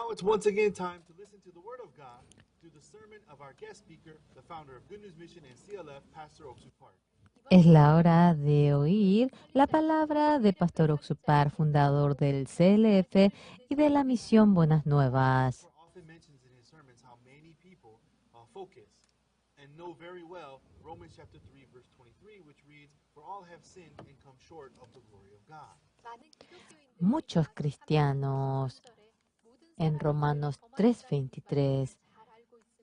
Now it's once again time to listen to the Word of God through the sermon of our guest speaker, the founder of Good News Mission and CLF, Pastor Oksu Park. Es la hora de oír la palabra de Pastor Oxupar, fundador del CLF y de la misión Buenas Nuevas. Often mentions in his sermons how many people focus and know very well Romans chapter 3 verse 23, which reads, "For all have sinned and come short of the glory of God." Muchos cristianos en Romanos 3:23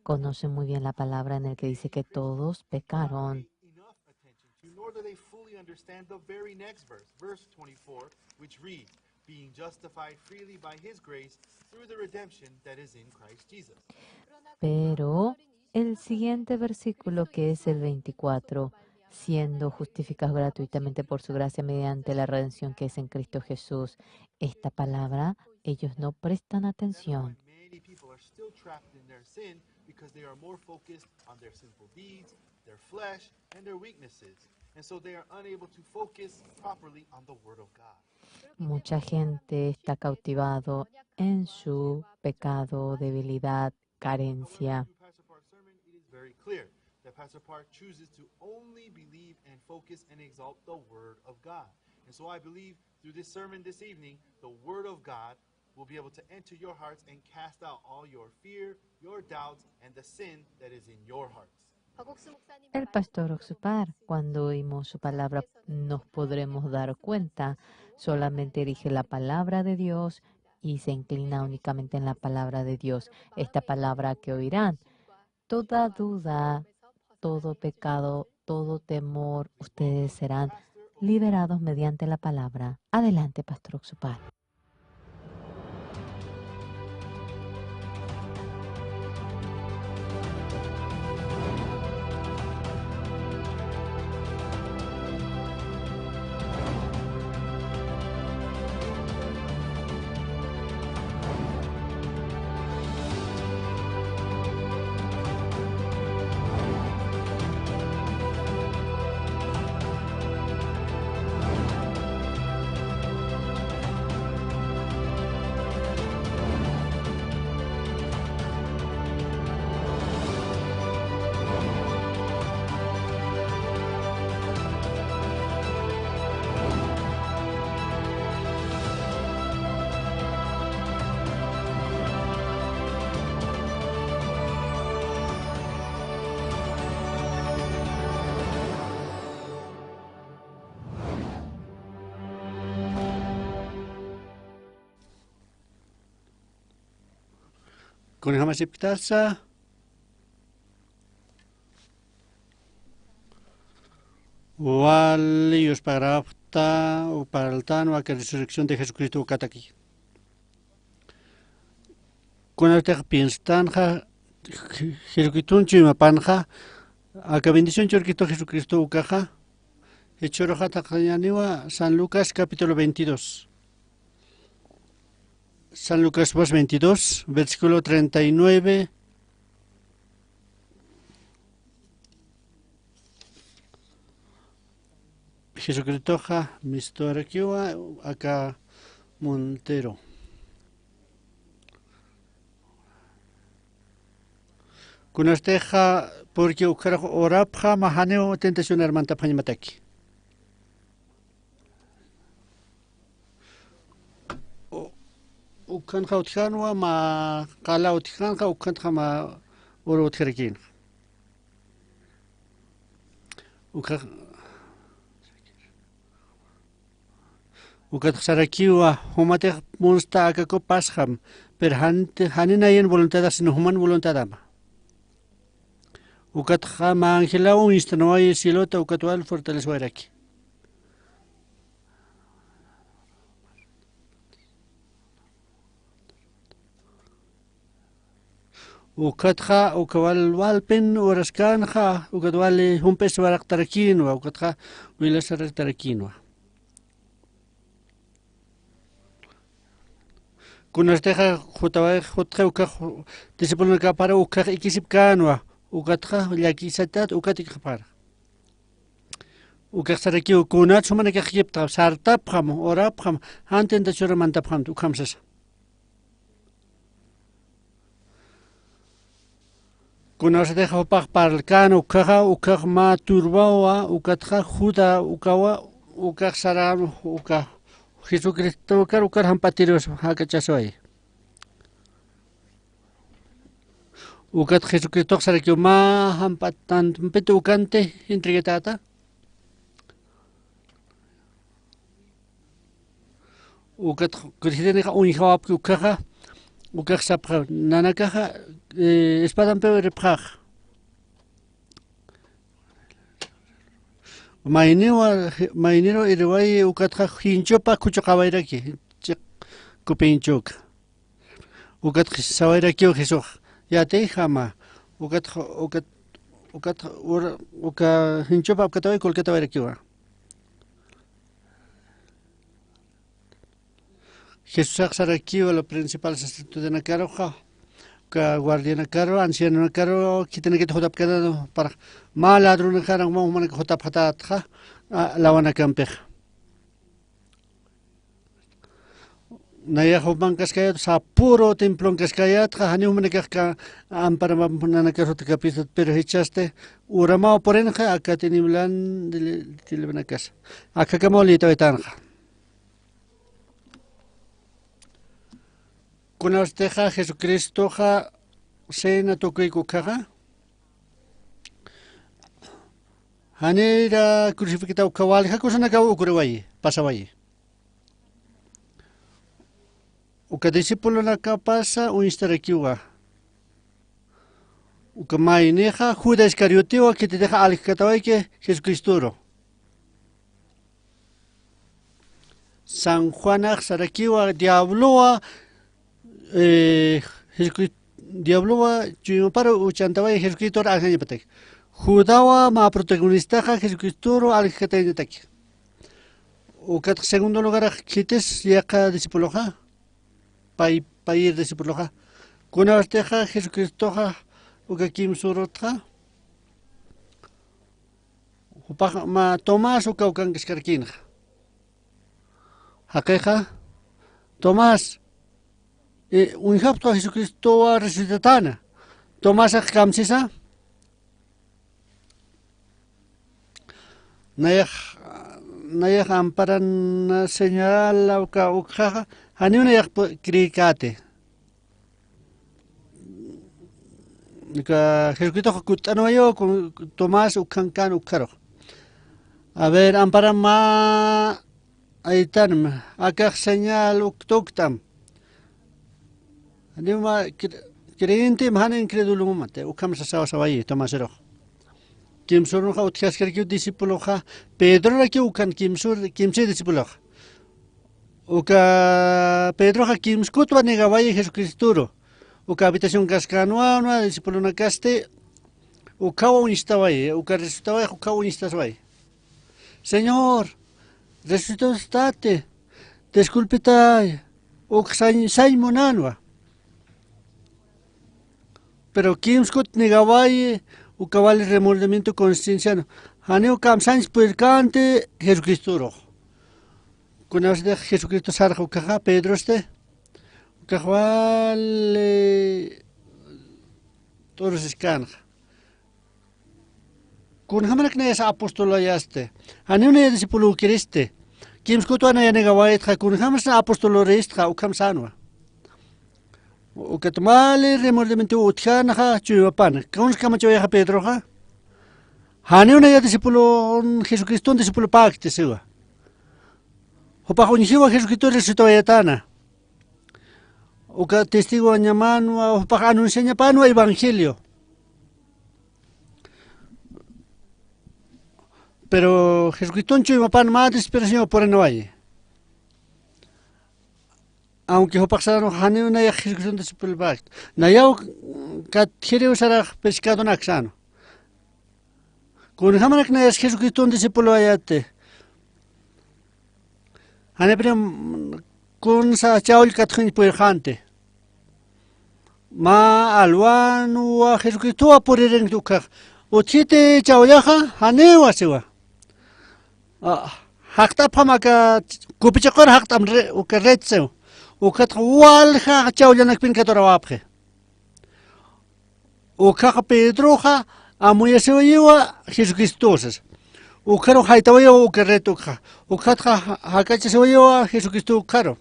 conocen muy bien la palabra en el que dice que todos pecaron. Enough attention to, nor do they fully understand the very next verse, verse 24, which reads, "Being justified freely by his grace through the redemption that is in Christ Jesus." Pero el siguiente versículo, que es el 24, siendo justificados gratuitamente por su gracia mediante la redención que es en Cristo Jesús. Esta palabra ellos no prestan atención. Many people are still trapped in their sin because they are more focused on their sinful deeds, their flesh, and their weaknesses. And so they are unable to focus properly on the Word of God. Mucha gente está cautivado en su pecado, debilidad, carencia. Through Pastor Park's sermon, it is very clear that Pastor Park chooses to only believe and focus and exalt the Word of God. And so I believe through this sermon this evening, the Word of God will be able to enter your hearts and cast out all your fear, your doubts, and the sin that is in your hearts. El pastor Oxupar, cuando oímos su palabra, nos podremos dar cuenta. Solamente dirige la palabra de Dios y se inclina únicamente en la palabra de Dios. Esta palabra que oirán, toda duda, todo pecado, todo temor, ustedes serán liberados mediante la palabra. Adelante, pastor Oxupar. Kung hamasipitasa, wali usparapta uparaltan wa que resurrección de Jesucristo ukataki. Kunatech pinstanja Jesucristo mapanja, aka bendición chorquito Jesucristo ukaja, hechoroja takayaniwa San Lucas capítulo 22. San Lucas 22, versículo 39. Jesucristo mistorakiwa acá Montero. Kunasteja porque orapja mahaneo tentación hermanta pañmataki. Ukanja utjanwa ma kala utjanja ukanja ma oro utjerkin. Ukatsarakiwa humate monsta akako pasham per hanina yen voluntad sino human voluntadama. Ukatja ma angela un instanoy silota ukatwal fortalezweraki. Ukatja ukawal walpen oraskanja ukatwal humpes warak tarakinwa ukatja wilasar tarakinwa. Kunasteja jutja ukaj disciplina kapara ukaj ikisipkanwa ukatja yakisatat ukatikapara. Ukaj saraki ukunat sumana kajipta sartapjam orapjam hanten tachura mantapjam ukamsas. Kuna se deja opag parlcano ukah ma turbawa ukatja juda ukawa ukah saram ukah Jesucristo ukar hampatiros hakachasoy. Ukat Jesucristo sarakyo ma hampatan petu ukante intrigetata. Ukat Cristianica unijawap ukaja ukah sapra nanakaja espadan pero repjaj. Mainero irway ukatja hinchopa kuchokabairaki kupinchuk. Ukat sabairaki Jesús. Ya te jama ukat hinchopa kataway kolkatabairaki wa. Jesús saraki lo principal sacerdote de Nakaroja. Guardiana caro, anciano caro, que tiene que joder cada para maladro no cara como una que joder patata la wana camper. Naya joban cascayat sa puro templon cascayat, hani una que ampara una que joder capita pero hechaste urama por enja acá teniblan de la casa. Acá camolito etanja. Kuna usteja Jesucristo ja sena tokai kukaga. Hanera crucificado kawal ha kusana ka ukurwai pasawai. Uka discípulo na ka pasa un istarakiwa. Uka maineja Judas Iscariote que te deja al katawai que Jesucristo. San Juan sarakiwa diabloa Diablowa para uchantaba Jesucristo ángel patek. Judawa ma protagonista Jesucristo al que o kat segundo lugar kites yaka discípuloja pair discípuloja. Kuna teja Jesucristo o que kim surotja. Upa ma Tomás o kaukan kiskarkin. Hakeja Tomás un hapto Jesucristo resucitana. Tomás kamsisa. Nayah amparan señal uka ukha hani una yak krikate. Nika Jesucristo kutano yo con Tomás ukankan ukaro. A ver amparan ma aitan akak señal uktoktam. Anima creyente mahana incrédulo mate ukam sasawa sawayi Tomasero. Kimsur ha utkas kerki discípulo ha Pedro la ki ukan kimse discípulo. Uka Pedro ha kimskut wa negawai Jesucristo. Uka habitación cascanua no discípulo na caste ukawa unistawai uka resucitawai ukawa unistawai. Señor, resucitate. Disculpita uksain monanwa. Pero Kimskut negawai ukawali remordimiento conscienciano. Haneo kam sans percante Jesucristo. Kuna de Jesucristo sarja ukaja Pedro este. Ukawali todos escan. Kun hamanak ne esa apostolo yaste. Haneo ne discípulo Kriste. Kimskut wana negawai tra kun hamas apostolo reistra ukam sanwa. Ukatumali remordimiento utjanaja chuyapan. Kauns kamachoya Pedro ja. Hani una ya discípulo Jesucristo un discípulo pacte sewa. Hopa unijiwa Jesucristo resucitó yatana. Uka testigo anyamanu hopa anuncia panu evangelio. Pero Jesucristo chuyapan más desesperación por no hay. Aunque ho pasaron haneo na Jesucristo discípulo pacte. Na yao kat quiere usar pescado naxano. Kun hamanak na Jesucristo discípulo ayate. Hanebrem kun sa chaul katrin puerjante. Ma alwan wa Jesucristo por eren tukar. O chite chaulaja haneo asewa. Hakta pamaka kupichakor haktam ukarretsew. Ukat wal ha chaulanak pin katorawapje. ukaqa Pedroqa amuyasiwayiwa Jesucristosas. Ukaro haytawayiwa ukarretuqa. Ukatqa hakachasiwayiwa Jesucristo ukaro.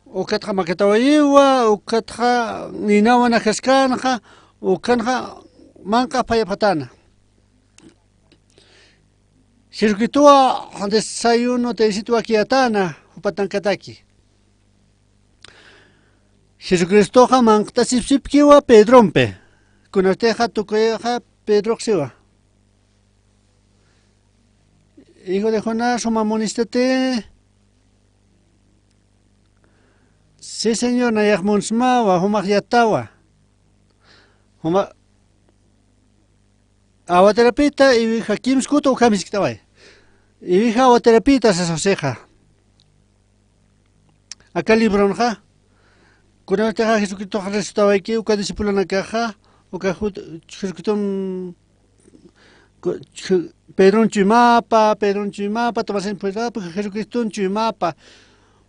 Ukatqa makatawayiwa, ukatqa ninawana kaskanqa, ukanqa manqa payapatana. Jesucristoa desayuno tecito aquí atana, upatankataki. Jesucristoqa manqtasipsipkiwa Pedrompe. Kunateja tukuyeja Pedro xiwa. Hijo de Jonás, mamonistate. Sí, señor, nayak munsmawa, humak yatawa. Humak awaterapita y hakim skuto ukamiskitawai. Y awaterapita se soseja. Acá libronja. Kunateja Jesucristo resucitawaki, uka discípulo nakaja. Uka Jesucristo Pedro chumapa, tomasen pueda, Jesucristo chumapa.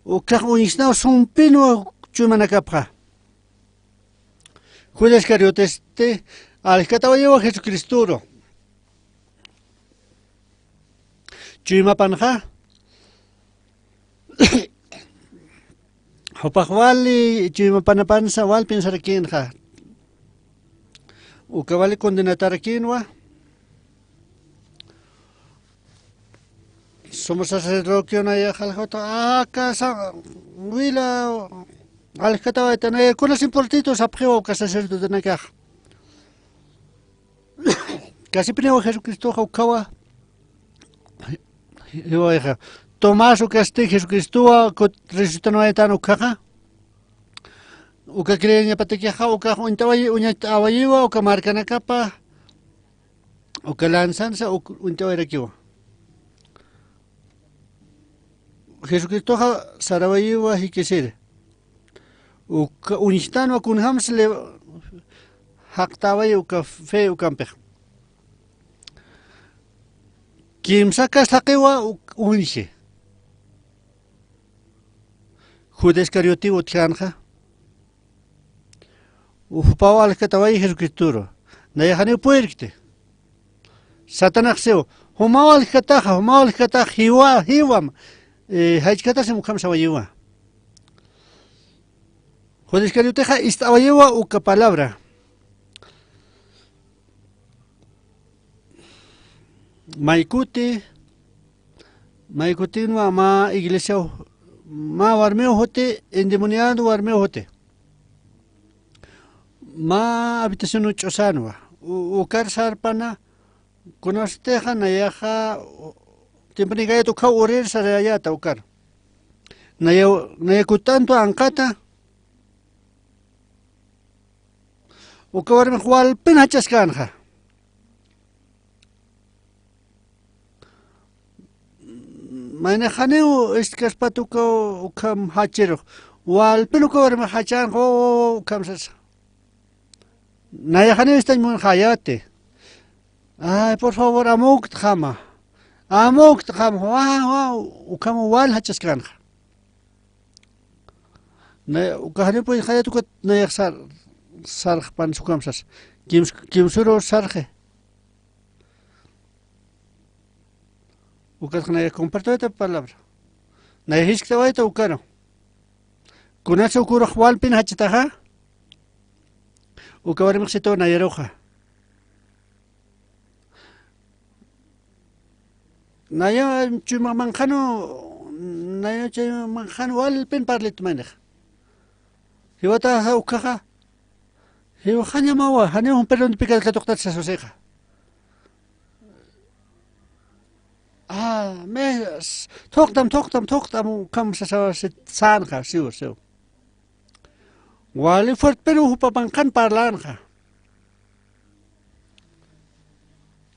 Uka unisnao son pino chumanakapra. Judas Iscariotes te al katawayo Jesucristo. Chumapanja. Hopahwali chumapanapansa wal pensar kinja. Ukawali condenatar kinwa. Somos sacerdocio na ya halhota casa wila al katawaita na con los importitos aprio que sacerdote na ka. Casi pineo Jesucristo ukawa. Yo eja. Tomás o caste Jesucristo resucitano etano kaja. Uka creencia patekiaja uka untawai unyatawayiwa uka marcana capa. Uka lanzanza untawai Jesucristo sarawayiwa hikesir. Uka unistano kunhams le haktawai uka fe ukampe. Kim sakas lakewa unishi. Judas Iscariote utjanja. Upawa al katawai Jesucristo. Nayahani puerkte. Satanás seo. Humawa al kataja hiwam. Haichkata se mukam sawayiwa. Judas Iscariote istawayiwa uka palabra. Maikuti no ma iglesia ma warmeo hote endemoniado warmeo hote. Ma habitación uchosanwa. Ukar sarpana conosteja nayaja tiempaniga to ka orer sarayata ukar. Nayakutanto ankata. Ukawarme hual penachaskanja. Maine haneu iskaspatuka ukam hachero. Wal penuka warme hachan ho ukamsas. Naya haneu está muy hayate. Ay, por favor, amok tjama. Ukam wal hachaskanja. Ukahane pues hayatuka naya sarj pan sukamsas. Kimsuro sarje. Ukatnaya comparto esta palabra. Naya hisktawaita ukano. Kunacho ukuro hwal pin hachitaja. Ukawarim xito naya roja. Naya chumamanjano wal pin parlit manej. Hiwata ukaja. Hiwa hanya mawa, hanya un perro de pica de catoctat sa soseja. Mes toktam kam sa sanja siu. Wali fort pero hupapankan parlaanja.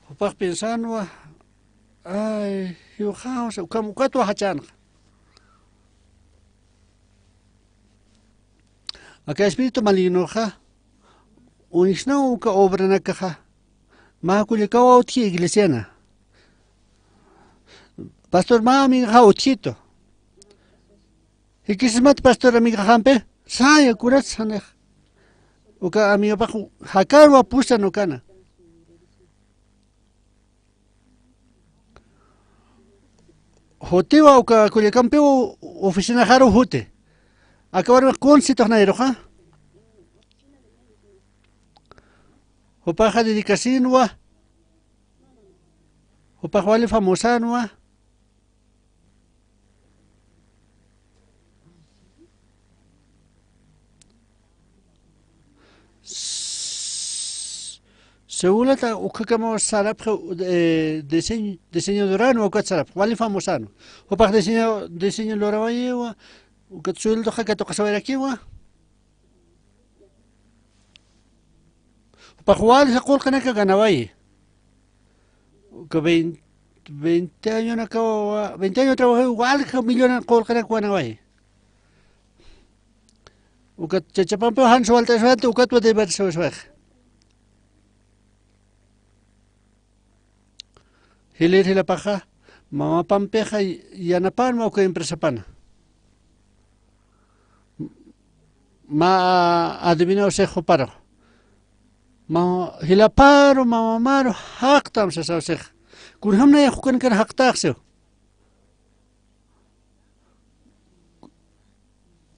Hupak pensando ay, hiujaos, ukam ukatu hachanja. Acá espíritu maligno ja. Unisna uka obra na kaja. Makulikawa utki iglesiana. Pastor mami ha utchito. Hikismat pastor amiga hampe. Saya kurat sanej. uka amiga pa hakarwa pusta no kana hotiwa uka Culiacánpeo oficina jaro hute acabar con sitos na iroja opaja dedicación wa opaja wale famosa wa según la ukakamo sarap diseño dorano o sarap wale famosano opaja diseño lorawaye wa ukatsueldo hakato kasawera kiwa Pajual se colca na ganawai. Que 20 años na ka 20 años trabajé igual que millón colca na ganawai. Ukat chachapampo han suelta suelta ukat puede ver su sueg. Hilir hila paja mama pampeja yanapan ma uka empresa pana. Ma adivina o sejo paro. Ma hilaparo mamamaro haktam sa sawsek kun hamna ya hukan kan haktaxo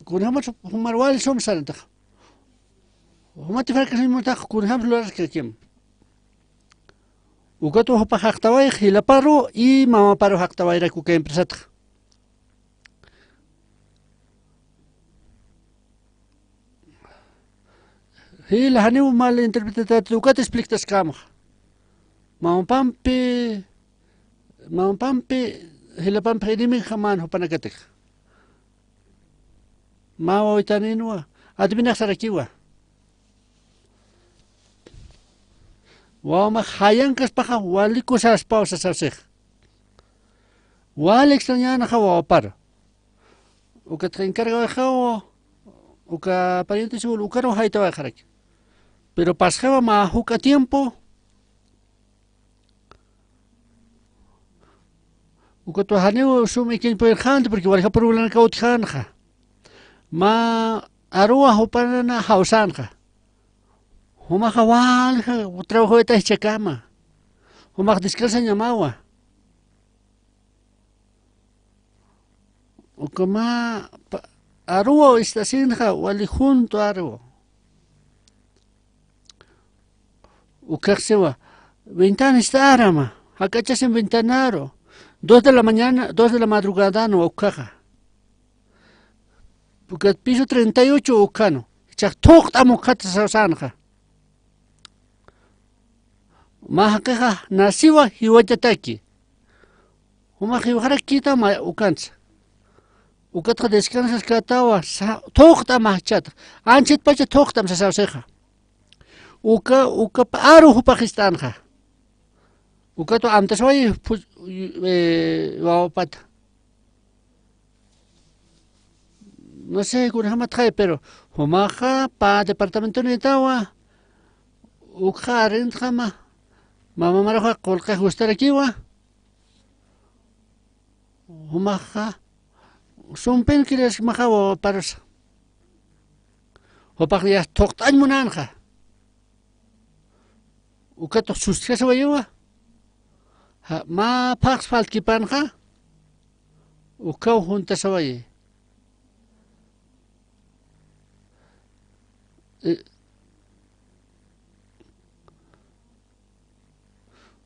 kun hamat humarwal som sanata humat farkas muta kun ham loras kekim ugato hopa haktawai hilaparo y mamaparo haktawai ra ku ke empresat Hila haneu mal interpretar tu kat explictas kam. Mampampe hila pampe dimi khaman hopanakatek. Mawo itaninwa admina sarakiwa. Wa ma hayan kas paja wali cosas pausas asig. Wali extrañana hawa par. O que te encarga de hawa o que pariente seguro o que no hay tawa kharak. Pero pasaba más juca tiempo. Uka tu haneu sumi kin per khant porque walha problema ka utkhanha. Ma arua hopana hausanha. Huma khawal trabajo eta chekama. Huma descansa nyamawa. Uka ma arua estacinha wali junto arua. Ukaxewa ventana está arama acachas en ventanaro 2 de la mañana 2 de la madrugada no ukaja porque piso 38 ukano chak tokt amukat sanja mahakaja nasiwa hiwajataki huma hiwarakita ma ukans ukatja descansas katawa tokt amachat anchit pacha tokt am saseja uka aro hupakistanja uka to amtaswai wapat no sé kun hamat khai pero humaja pa departamento ni tawa uka rent khama mama maraja kolka gustar aquí wa humaja sumpen kires mahawo paras hopakya toktan munanja ukato sustiasa wayewa ma pax falkipanja ukaw junta sawaye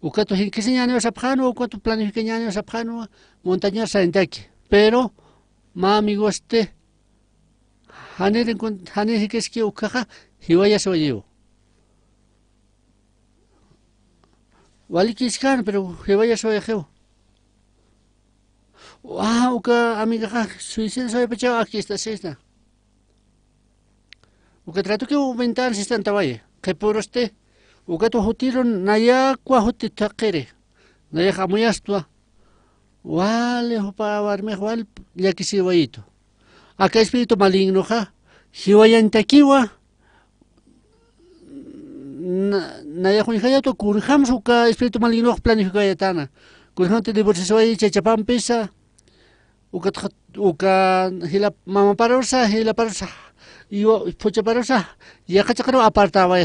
ukato hinkiseñano sapjano ukato planificañano sapjano montaña saintaki pero ma amigoste haner hikeski ukaja hiwaya sawayewo Wali kiskan pero que vaya soy jeo. Wow, que amiga suicida soy pechado aquí esta cesta. O que trato que aumentar si están tabaye. Que por este o que tu hotiro naya kwa hotti takere. Naya jamuyastua. Wale hopa warme wal ya que si vayito. Acá espíritu maligno ja. Si vayan takiwa naya kunjaya to kurham suka espíritu maligno planificaya tana kurham te divorcio ahí chachapam pesa uka hila mama parosa hila parosa yo puchaparosa ya cachacaro apartaba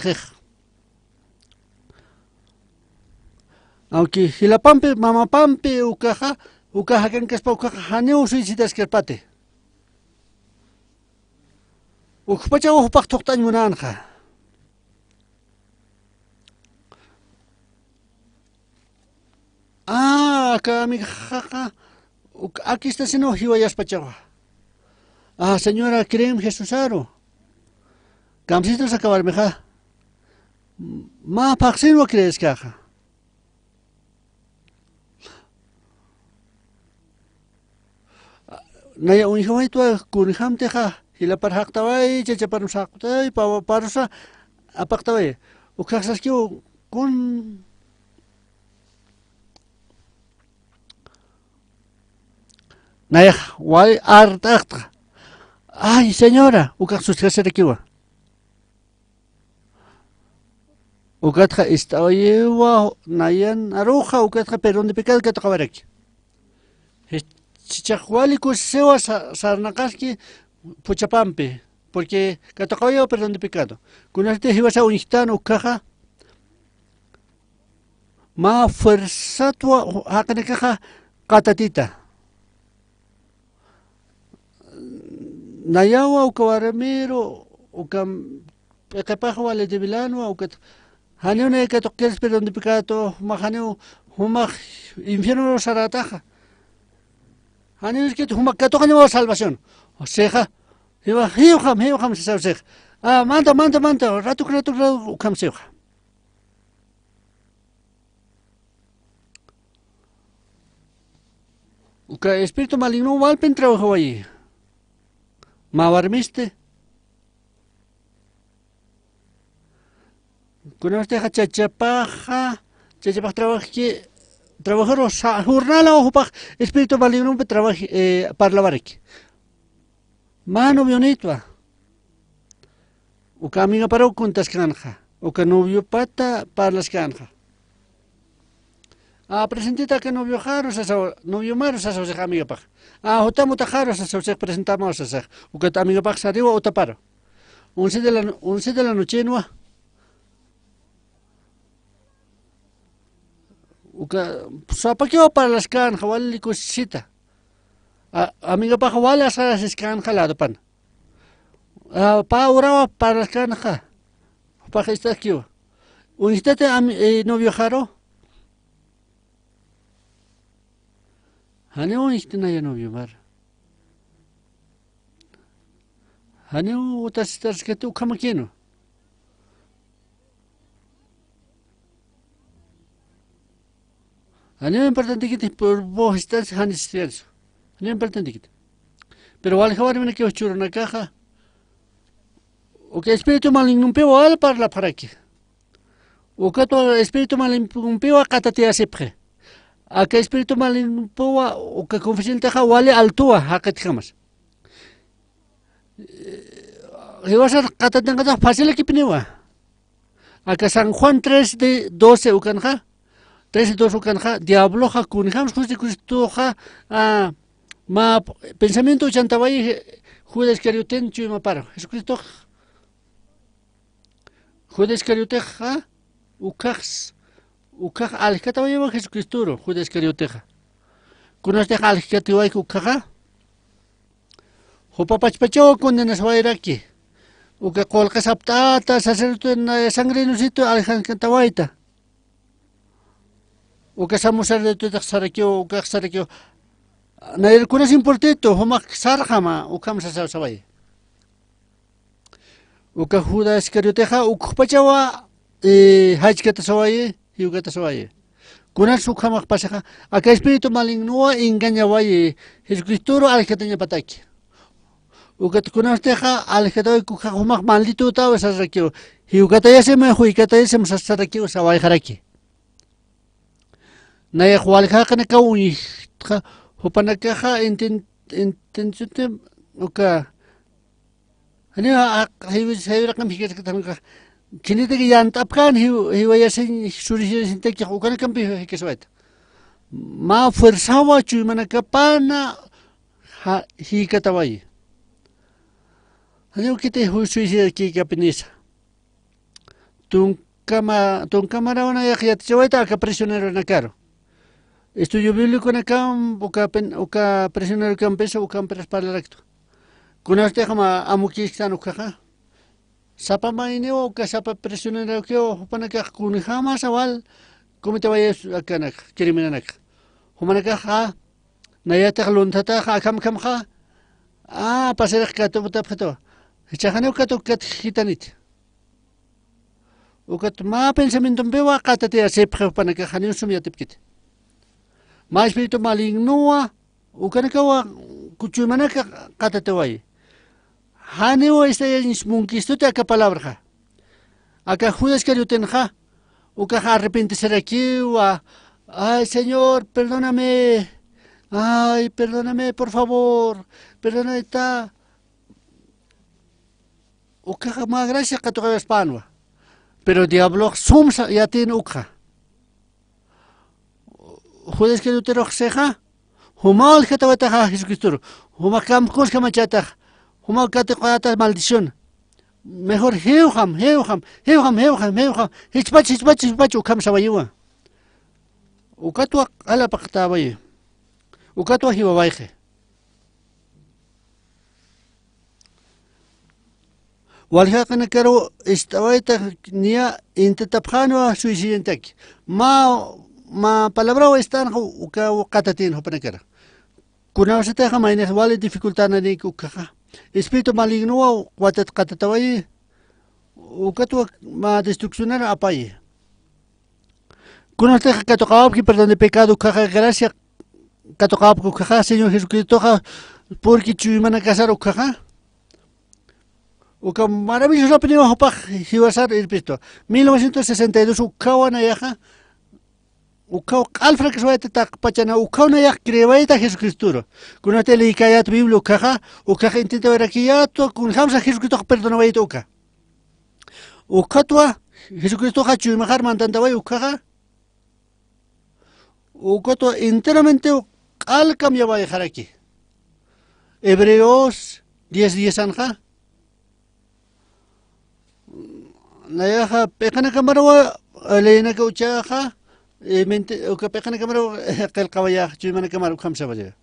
aunque hilapampe mamapampe ukaja kan kaspa ukaja haneu suicidas kerpate ukpacha upak toktan munanja kami jaja aquí está sino hiwayas pachawa señora creen Jesusaro Camsitos acabar meja ma paxino crees caja Naya unihawai tua kuniham teja hilapar haktawai chachapar sakutay parusa apaktawai ukaksaskio kun Naya wai artakta ay señora ukaksustkaserakiwa Ukatja istaoyewa nayan aroja ukatja perón de pecado que tocabaraki Chichahuali sewa sarnakaski puchapampe porque katokayo perdón de pecado kunarte hibasa unistano caja ma fuerza tua hakane caja katatita nayawa ukawaramiro ukam pecapaja vale de vilano ukat haneu ne katokels perdón de pecado mahaneu humaj infierno sarataja Haneu que tu macato que no salvación. O sea, hijo se sabe. Manta, rato, camseja. Que espíritu maligno walpen trabajo ahí. Mavarmiste. Con esta chachapaja trabajo que Trabajar jornada o espíritu maligno trabaja para la barrique. Mano bionitwa. O camino para o contas canja. O que novio pata para las canja. Presentita que novio jaro novio maro sa se amiga pa. Hotamo tajaro sa se presentamos sa. O que amiga pa sa o taparo. 11 de la noche no. Sapakyo para las canja, wali cosita. Amiga pa wala sa canja lado pan. Pa urawa para las canja. Pa esta kyo. Unistate novio jaro. Haneo istina ya novio mar. Haneo utas que tu kamakino. Haneo importante que por vos estás hanistelso. Haneo importante que. Pero al jabar me que churro na caja. O que espíritu maligno peo al para la para aquí. O que tu espíritu maligno peo a catatea sepre. A que espíritu maligno peo o que confesión te wale altua hakat jamas. Ibas a catatea fácil que pinewa. A que San Juan 3 de 12 ukanja. 3:2 ukanja diablo ja kunjam justi Cristo ja ma pensamiento chantawai Judas Iscarioten chuma paro Jesucristo Judas Iscariote ja ukaj alkatawai Jesucristo Judas Iscariote ja kunas de alkatawai ukaja hopapachpacho condenas wairaki uka kolka saptata sacerdote na sangre nusito alkatawaita o que somos de tu sarakio o que sarakio na el kunas importito homa sarjama o kam sa sabay o que Judas Iscarioteja o pachawa hajkata sabay hiugata sabay kunas ukama pasaja a que espíritu maligno engañaway Jesucristo alkatanya pataki o que kunas teja alkatay kuja homa maldito tawa sarakio hiugata ya se me huikata ya se sarakio sabay haraki Naya hualja kana kauni hopana kaja intensute oka ani hiwira kam hiket katamka kinite ki yantapkan hiwaya sin suri sin tek hokana kam hikeswat ma fuerzawa chumana kapana hikatawai Hani ukite suicida ki kapinisa. Tun cámara una yaqyat chawaita aka prisionero na caro. Estudio bíblico na kam uka prisionero kam pesa uka peras para recto. Kunaste kama amukistan ukaha. Sapa maineo uka sapa prisionero kyo panaka kunihama sawal komite vayas akanak kiriminanak. Humanaka ha nayata luntata ha kam ha. Paserak kato butaphato. Chahane ukato kat hitanit. Ukat ma pensamiento bewa katate asepha panaka hanyo sumiatipkit. Ma espíritu maligno ukanakawa kuchumanaka katate way. Haneo esta munkistote aka palabra. Aka Judas Cariotenja uka arrepentirse aquí ay Señor, perdóname. Ay, perdóname, por favor. Perdóname ta. Uka ma gracias que toca España. Pero diablo sumsa ya tiene uka. Judes que te roxeja. Humal que te va a Jesucristo. Humakam kus que machata. Humal que te cuata maldición. Mejor heuham. Hichpach ukam sabayua. Ukatua ala paktabaye. Ukatua hiwabaije. Walha kana karo istawaita nia intetapjano suicidentek. Ma palabra están uka katatin hopanakara. Kuna sete jamaines wale dificultad na ni ukaha. Espíritu maligno watat katatawai ukatua ma destruccionar apaye. Kuna te katokab ki perdón de pecado ukaha gracia katokab ukaha Señor Jesucristo porque chuimana casar ukaha. Uka maravilloso opinión hopaj hiwasar el pisto. 1962 ukawa na yaha. Ukaw alfra que suete tak pachana ukaw na yak crevaita Jesucristo. Kuna te likayat Biblia ukaha intenta ver aquí ya to kun hamsa Jesucristo perdona vaita uka. Ukatwa Jesucristo hachu imajar mantanta vai ukaha. Ukatwa enteramente al cambia va dejar aquí. Hebreos 10:10 anja. Na yaha pekana kamarawa leena ka uchaha. Uka pekana kamaro qel qawaya chuimana kamaro khamsa baje.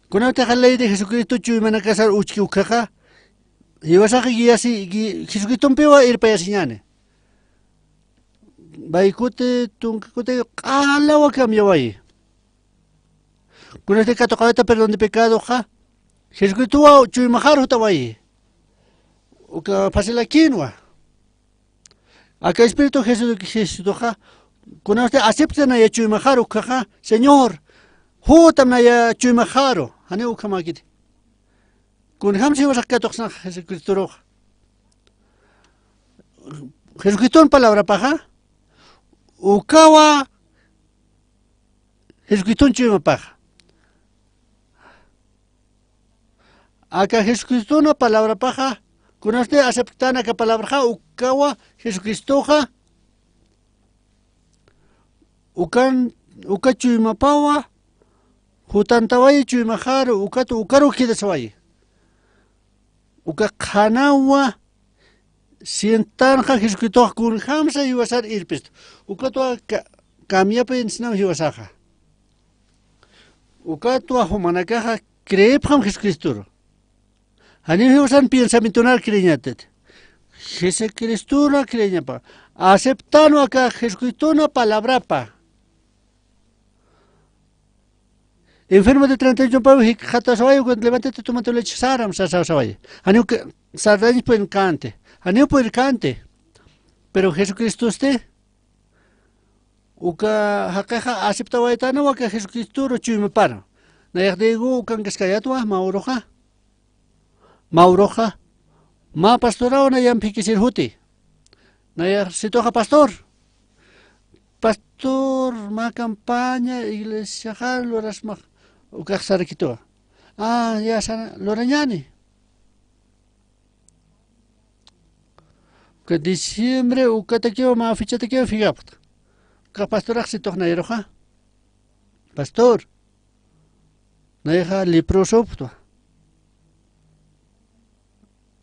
Kuna te khalay de Jesucristo chuimana kasar uchki ukaha. Hiwasa giyasi Jesucristo pewa ir payasiñane. Baikute tunkute qalawa kamyawai. Kuna te katokaweta perdón de pecado ja. Jesucristo wa chuimajar hutawai. Uka fasila quinoa. Acá Espíritu Jesús ja. Kuna usted acepta na ya chuimajaro kaja, Señor, hutam na ya chuimajaro, hane ukamakit. Kun hamsi was akatoxna Jesucristo. Jesucristo en palabra paja. Ukawa Jesucristo en chuimapaja. Acá Jesucristo en palabra paja. Kun usted acepta na ka palabra ja ukawa Jesucristo ja. Uka chuimapawa hutantawai chuimajaru ukaru kidasawai. Uka khanawa sientanja Jesucristo kun hamsa hiwasar irpist. Ukatua kamiapa insnam hiwasaja. Ukatua humanakaja creepjam Jesucristo. Hani hiwasan pensamientonar creñatet. Jesucristo la creñapa. Aceptando acá Jesucristo una palabra pa. Enfermo de 38 pavos y jata sabayo cuando levántate tomate leche saram sabayo. Aniu que sardaños pueden cante. Aniu puede cante. Pero Jesucristo usted. Uka hakaja aceptaba etana waka Jesucristo ro chuime para. Na yagdego ukan kaskayatwa mauroja. Ma pastorao na yampikisir huti. Na ya se toca pastor. Pastor ma campaña iglesia loras ma ukaxar kito. Ya sana lorañani. Que diciembre ukatakio ma fichatakio figapt. Ka pastor se toca na yeroja. Pastor. Na ya leproso pto.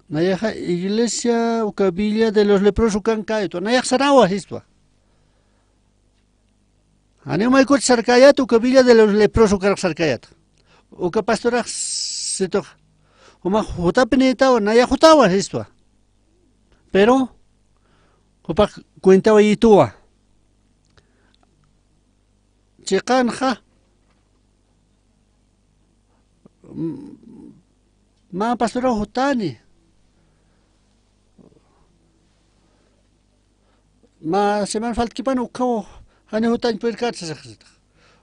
Nayaja iglesia uka villa de los leprosos kan kaito. Nayaj sarawa histua. Anima ikut sarkayat uka villa de los leprosos kan sarkayat. Uka pastora sito. Uma jutapinita naya jutawa histua. Pero upa cuenta itua. Chikanja ma pastora hutani. Ma seman falt kipan ukaw hani hutan perkat sa sakit.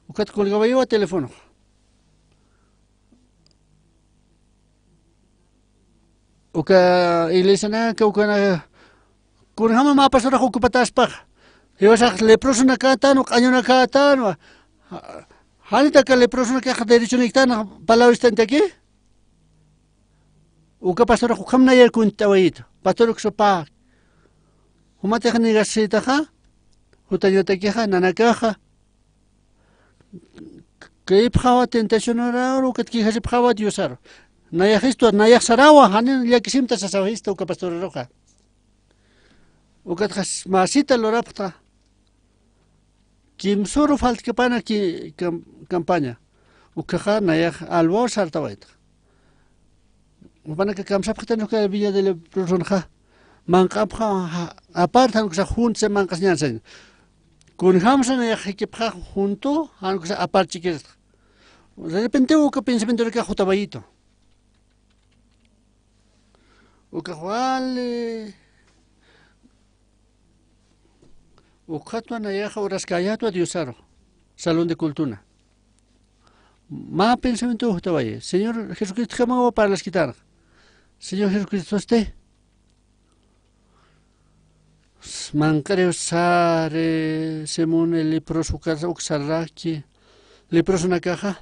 Ukat kulgawayo telefono. Uka iglesia na ka uka na kun hama ma pastora ko kupatas pa. Iba sa leproso na katan uk anyo na katan. Hani ta ka leproso na ka derecho niktan palaw istante aquí. Uka pastora ko kam na yer kun tawait. Pastor ko pa humate khani gasita kha hutayote ki kha nanaka kha kay phawa tentación ora ro kat ki khasi phawa diosar naya histo naya sarawa hanin ya kisimta sa sawisto uka pastor roja ukat khas masita lorapta kim suru falt ke pana ki campaña uka kha naya albo sartawait upana ke kamsap khatan uka villa de la personja mankapha aparte han kusa junse mankas nyansen kun hamsan ya hikipha junto han kusa aparte chiquis de repente uka pensamiento que jotabayito uka wale ukhatwa na ya horaskayatwa diosaro salón de cultura ma pensamiento jotabaye señor Jesucristo jamás para las quitar señor Jesucristo Mancare sare semune leproso casa uksaraki leproso na caja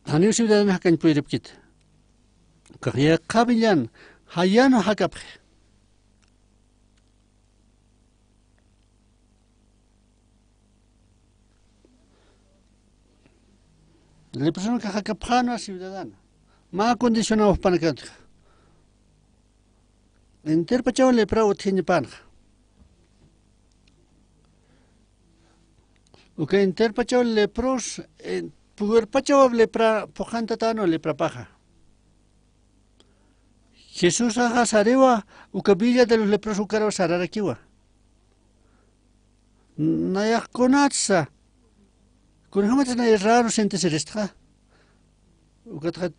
ani ciudad na kan puiripkit kaya kabilan hayano hakapre leproso na caja kapano ciudadana ma condicionado para que Interpachao lepra uthin pan. Uke interpachao lepros puer pachao lepra pojanta tano lepra paja. Jesús haga sarewa ukabilla de los lepros ukaro sararakiwa. Nayak konatsa. Kun hamat na raro sente serestha. Ukatha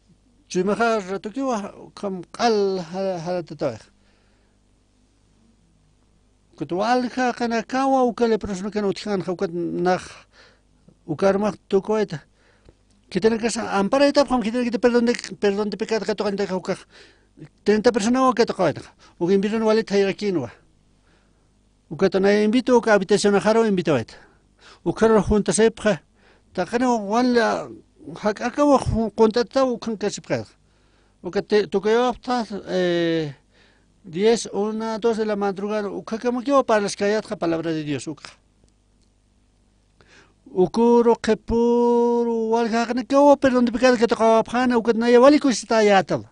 chumaha ratokiwa kam qal halatatoy. Kutualja kanakawa ukale persona que no tijan ukat nach ukarmak tukoeta que tiene que ampara etapa como que tiene que perdón de pecado que tocan de ukaj 30 personas o que tocoeta o que invitan wale tayra kinwa ukatona invito a habitación a jaro invito et ukaro junta sepja takana wala acabo contacta ukan kasipja ukate tukoyo hasta 10, 1, 2 de la madrugada, ukakamakio para las calles palabra de Dios, ukuro kepuru walgagna kyo perdón de pecado que tocaba pana ukatnaya waliku está yatal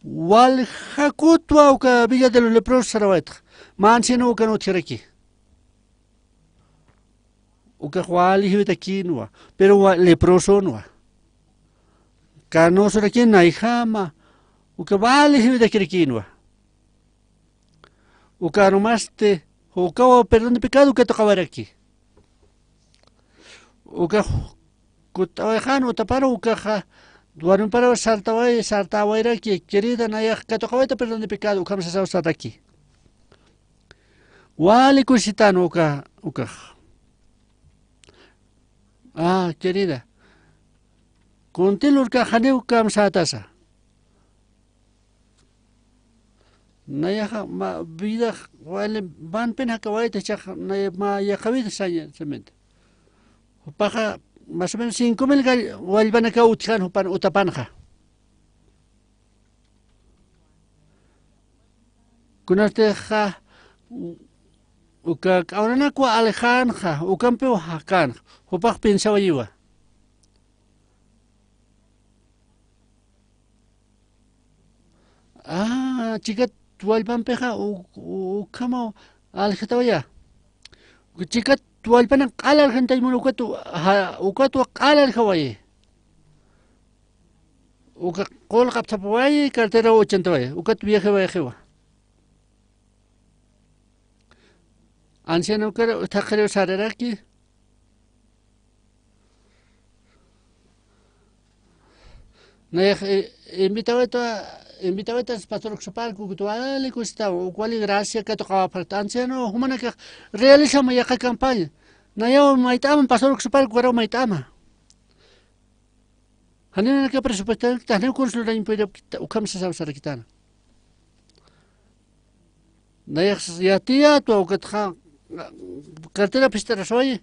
waljakutwa uka villa de los leprosos sarawet mansino uka no tiraki uka wali hitakinwa pero leproso no canoso aquí naijama uka vale hida kirikinwa uka nomaste uka perdón de pecado que tocaba aquí uka kutawajano taparo uka duaron para saltaba era que querida naya que tocaba perdón de pecado uka se salta aquí wale kusitano uka querida contilur ka haneu kam satasa naya ma vida wale van pena kawaita chak naya ma ya kawita saya cement paja más o menos 5,000 gal wal van ka utjan pan utapanja kunaste ja uka kaunana kwa alejan ja ukampe hakan upaj pensaba yiwa chikat wallpanpiqa ukama aljatawaya. Chikat wallpanan q'ala aljantaymun ukatu q'ala aljawaya. Uka qol qaptapawaya cartera 80 ukatu viaje waya. Anciano kara thaqreo sararaki. Naya invitaweta pastor Oxupar kukutuali kusta ukwali gracia que tocaba para anciano humana que realiza maya campaña. Naya maitama pastor Oxupar kuara maitama. Hanina que presupuesto tahne kursul ra impede ukam sa sarakitana. Naya ya tia tu ukatha cartera pistera soy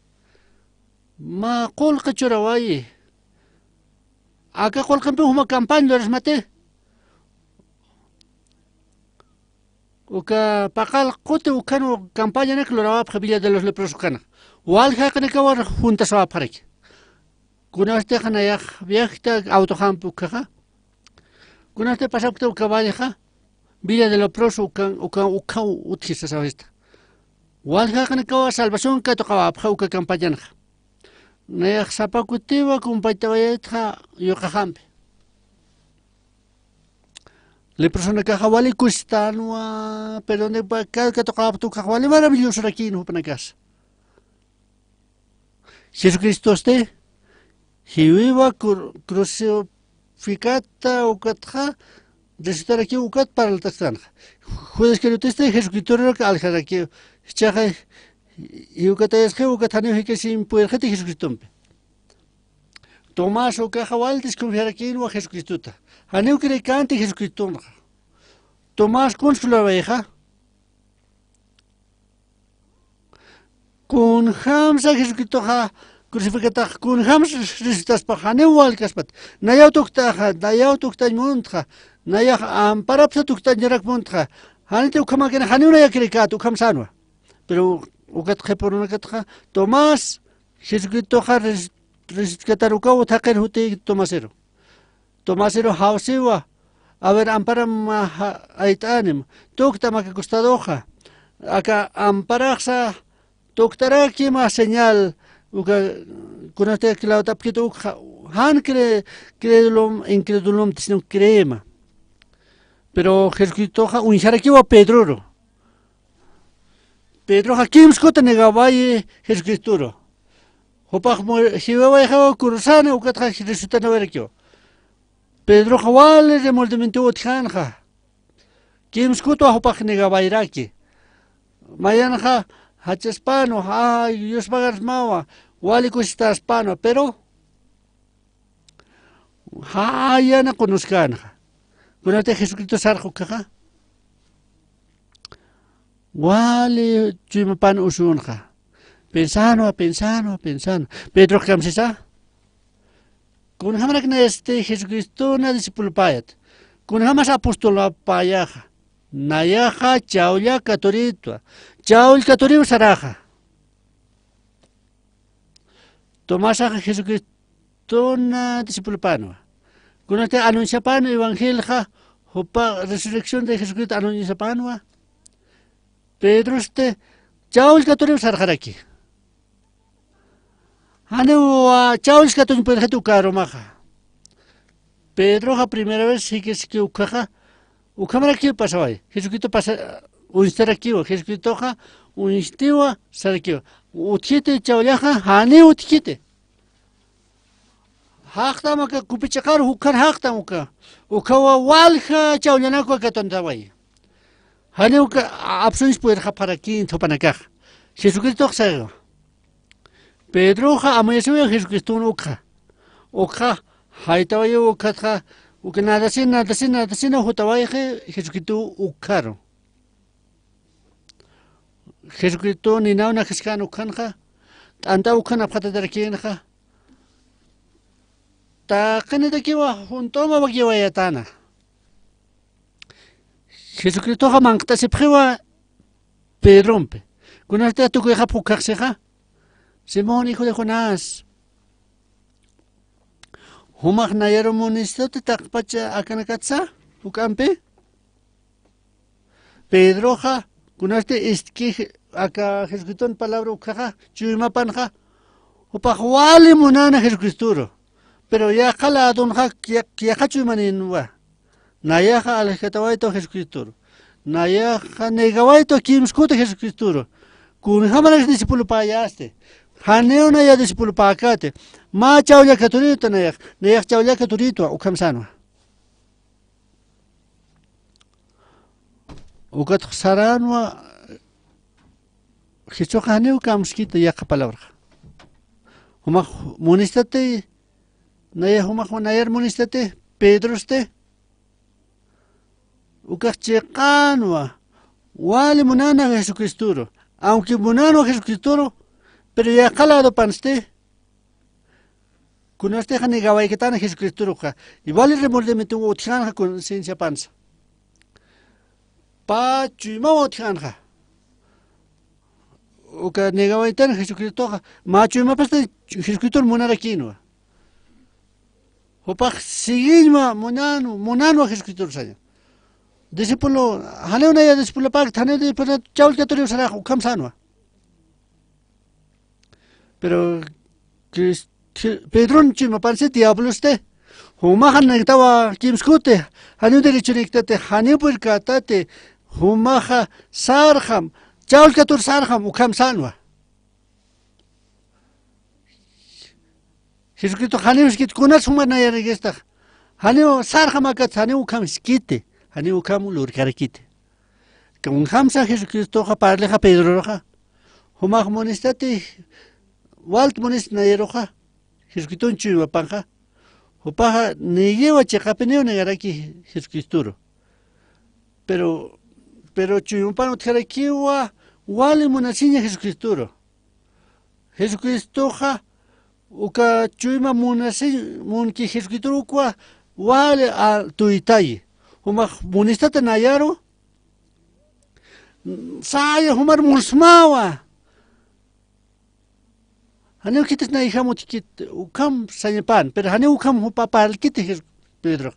ma qol qachurawai. Acá qol campe huma campaña los mate. Uka pakal qote ukano campaña nek loraba familia de los leprosos kana. Wal hakne kawar juntas wa parek. Kuna este khana ya viajta autocampo kaha. Kuna este pasakta ukabaja villa de los leprosos uka utkisa sabesta. Wal hakne kawar salvación ka tokaba uka campaña. Naya sapakutiwa kumpaitawayetha yokahampe. Le persona que jawali kustanwa, pero ne cada que tocaba tu jawali maravilloso aquí no para casa. Jesucristo este, hiviva crucificata o katha, recitar aquí ukat para el taxan. Jueves que no te esté Jesucristo no que aljar aquí, chaja y ukata es que ukatane que sin poder gente Jesucristo. Tomás o que jawali desconfiar aquí no a Jesucristo. Aneu que cante Jesucristo. Tomás consuela veja. Con hamsa Jesucristo ha crucificata con hams resistas pa aneu walkaspat. Naya tukta muntha. Naya amparapsa tukta nyarak muntha. Hanite ukama que haneu naya krikatu kamsanwa. Pero ukat khepuruna katha Tomás Jesucristo ha resistar ukaw thaqer huti Tomásero. Tomásero hausiwa, a ver, amparam aitanim, tuktama que costadoja, acá amparaxa, tuktaraki ma señal, con este que la tapquito, han credulum, incredulum, sino crema. Pero Jesucristo ha unjarakiwa Pedro. Pedro ha kimskota negabaye Jesucristo. Hopach mo hiwa ha kurusana ukatha Jesucristo no verkio. Pedro Jawal de moldamento otjanja. Kim skuto hopach negabairaki. Mayanja hachespano, yos bagar mawa, wali kustaspano, pero yana conozcanja. Conate Jesucristo sarjo caja. Wali chumapan usunja. Pensano. Pedro Kamsisa. Kun hamrak na este Jesucristo na discípulo payat. Kun hamas apostola payaja. Nayaja chaulia catorito. Chaul catorito saraja. Tomás Jesucristo na discípulo pano. Kun este anuncia pano evangelja. Hopa resurrección de Jesucristo anuncia pano. Pedro este chaul catorito sarajaraki. Anu chaulis que tu puedes tu caro maja. Pedro la primera vez sí que ucaja. Ucamara aquí pasa hoy. Jesucristo pasa un estar aquí o Jesucristo ha un estiwa sar aquí. Utiete chauliaja hani utiete. Hakta maka kupichakar hukar hakta muka. Ukawa walja chauliana ko katondawai. Hani uka absunis puede para aquí en topanakaj. Jesucristo sa Pedro ha amayasuya Jesucristo ukha haitawayo ukha ukanadasina hutawaye Jesucristo ukharo. Jesucristo ni nauna kiskano ukhanha anta ukhana phata darkinha ta kanita kiwa huntoma bagiwa yatana. Jesucristo ha mangta se priwa Pedrompe. Kunasta tu que ha Simón, hijo de Jonás. Humach nayaro monisto te takpacha akanakatsa, ukampe. Pedroja, kunaste istki acá Jesucristo en palabra ukaja, chuyumapanja, opa wali munana Jesucristo. Pero ya jala donja ya kachumaninwa. Nayaja alejatawaito Jesucristo. Nayaja negawaito kimskuta Jesucristo. Kun hamara discípulo payaste. Haneo na ya discípulo pakate. Ma chauya caturito nayak chauya caturito ukamsanwa. Ukat saranwa Jesús haneo kamskita ya palabra. Huma monistate naya huma nayar monistate Pedro este. Ukat chekanwa wali munana Jesucristo. Aunque munano Jesucristo, pero ya calado panste. Kunaste hani gawai ketana Jesucristo ka. Igual el remordimiento utjanja con ciencia panza. Pa chuma utjanja. Uka negawai tan Jesucristo ka. Ma chuma paste Jesucristo munara kinwa. Opa sigilma munano Jesucristo saya. Discípulo, haneo na ya discípulo pa haneo de para chaul que torio sara ukamsanwa. Pero Pedro chuma parece diablo este. Huma hanegtawa kimskute. Haneo derecho nectate haneo purkatate. Huma sarham chaul que tor sarham ukamsanwa. Jesucristo haneo skit kunas huma na ya regesta. Haneo sarham akat haneo ukamskite. Haneo ukamulur karakite. Kung hamsa Jesucristo ka parle ka Pedro ka. Huma monistate Walt monis na yeroja, Jesucristo en Chivapanja, Opaja, ni lleva checapeneo negaraki Jesucristo. Pero Chivapano tjarakiwa, wale monasiña Jesucristo. Jesucristo ja, uka Chivima monasi, monki Jesucristo kwa, wale a tuitaye. Huma monistate nayaro, saya humar mursmawa. Haneo kites na hijamo tikit ukam sanyapan, pero haneo ukam hupapal kite Pedro.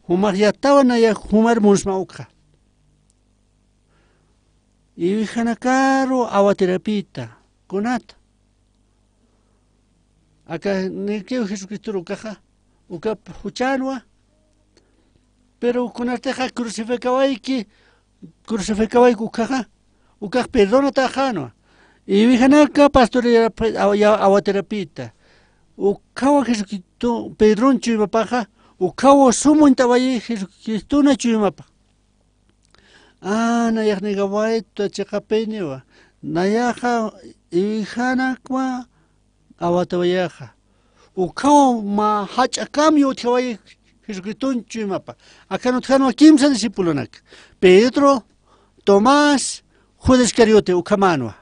Humar yatawa na ya humar munsma uka. Y hanakaro awaterapita, kunata. Acá nekeo Jesucristo ukaja, ukap huchanwa. Pero kunateja crucificawai ukaja, ukaj perdona tajanwa. Y vijanaka pastoria awaterapita. Ukawa Jesucristo Pedron chuimapaja. Ukawa sumo intabayi Jesucristo na chuimapa. Nayak negawaito chekapenewa. Nayaja vijanakwa awatabayaja. Ukawa ma hachakami utiabayi Jesucristo chuimapa. Acá no tjano kimsa discípulonak. Pedro, Tomás, Judas Iscariote ukamanwa.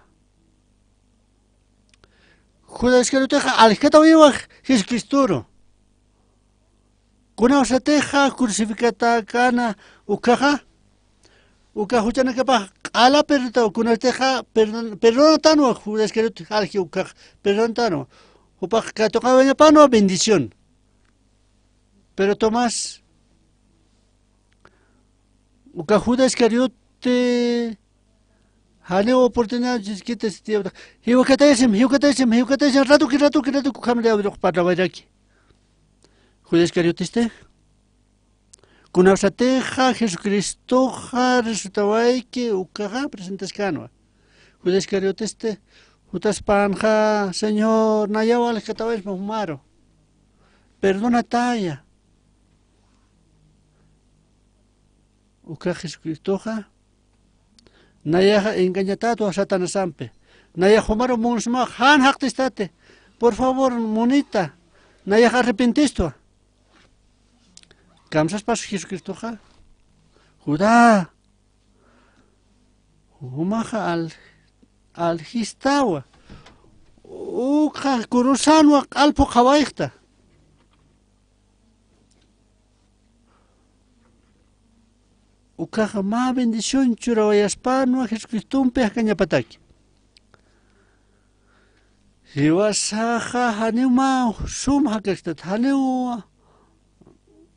Judas Iscariote alijata viva Jesucristo. Kuna osateja crucificata kana ukaja. Ukajuchana kapa ala perta kuna teja perdón tano Judas Iscariote alji ukaj perdón tano. Upa katoka venya pano bendición. Pero Tomás Judas Iscariote Haneo oportunidad que este hiukatesem rato que kamle abro para vairaki. Judas Iscariote este kunasateja Jesucristo ja resultawai que ukaja presentes canwa. Judas Iscariote este utas panja Señor nayawal que tawais mahumaro. Perdona taya. Uka Jesucristo ja Naya engañatado a Satanás ampe. Naya homaro monsma han haktistate. Por favor, monita. Naya arrepentisto. Kamsas pas Jesucristo ja. Judá. Humaja al histawa. Uka kurusano alpo kawaikta. Ukaja ma bendición churawayaspanwa Jesucristo pejacañapataki. Riwasaja haneu ma sum hakastat haneu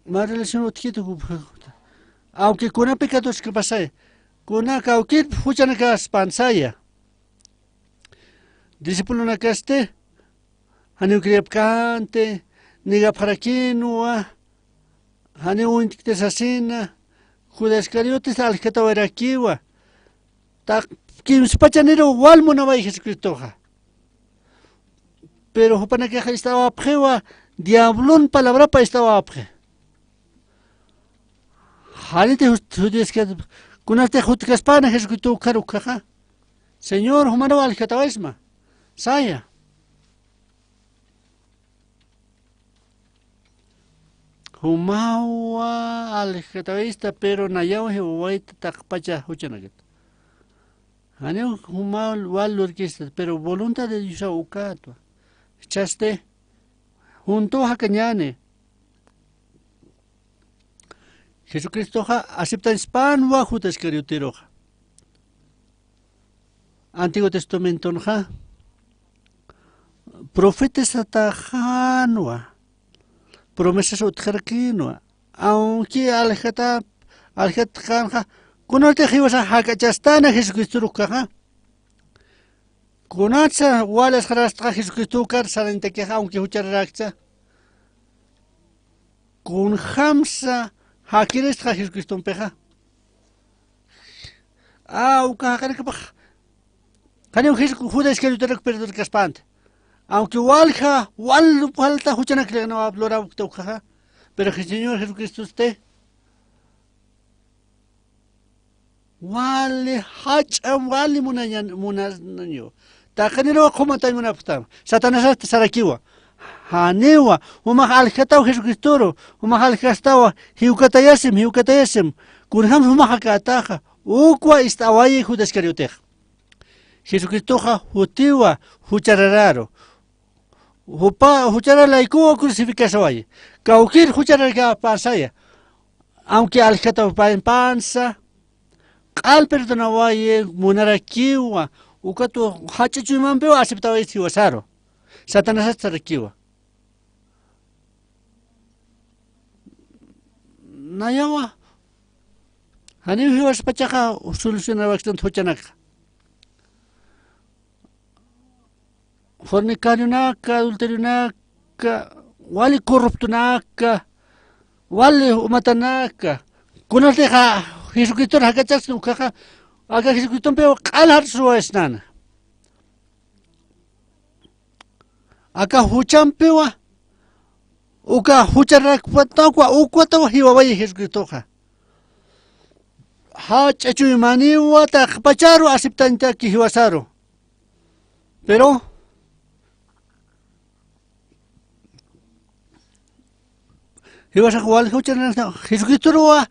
ma relación otquito. Aunque con pecados que pasé, Kunaka ukit huchanaka spansaya. Discípulo nakaste. Hani kriyapkante. Niga parakinua. Hani untiktesasina. Judas Iscariotes aljeta werakiwa. Tak kimspachanero walmuna vai Jesucristoja. Pero Jopanakeja estaba apjewa, diablón palabra pa estaba apje. Halite judíos que kunarte jutkaspana Jesucristo karukaja. Señor, humano aljetawaisma. Saya. Humawa aljetawaista pero nayawa hewaita takpacha huchanaget. Aneu humawa walurkista pero voluntad de Dios ukatua. Chaste junto a cañane Jesucristo acepta hispan wa Judas Iscariote Antiguo Testamento profetas atajanwa promesas utjarkinwa aunque aljata kanja kunote jiwasa hakachastana Jesucristo rukaja Kunatsa walas harastra Jesucristo kar salentekeja aunque hucharraksa. Kun hamsa hakirestra Jesucristo peja. Uka hakarikapaj. Kani Judas Iscariote perder kaspant. Aunque walta huchanak le no hablora uktoja. Pero el Señor Jesucristo usted wale hacham wale munanyo. Takanero como también apostamos. Satanás sarakiwa. Hanewa, aljatawa Jesucristo, aljatawa, hiukatayasem. Kunham humakataja. Ukwa istawaye Judas Iscariote. Jesucristo hutiwa, hucharararo. Hucharala ikuwa crucificasawaye. Kaukir huchararga pasaya. Aunque aljatawa pansa. Al perdonawaye munarakiwa. Ukato hachichumanpeo aceptaba istiwasaro. Satanás tarakiwa. Nayawa. Hani hiwas pachaja solucionar bastante hochanaka. Fornicario naka, adulterio naka, wali corrupto naka, wali matanaka. Kunateja Jesucristo hakachas nukaja. Aga Jesucristo peo qalhar suesnana. Aga huchampewa. Uka hucharak pataqwa ukwatawa hiwawaye Jesucristo ha. Hachachu maniwa taqpacharu aceptanta ki hiwasaro. Pero hiwasa wal hucharana Jesucristo roa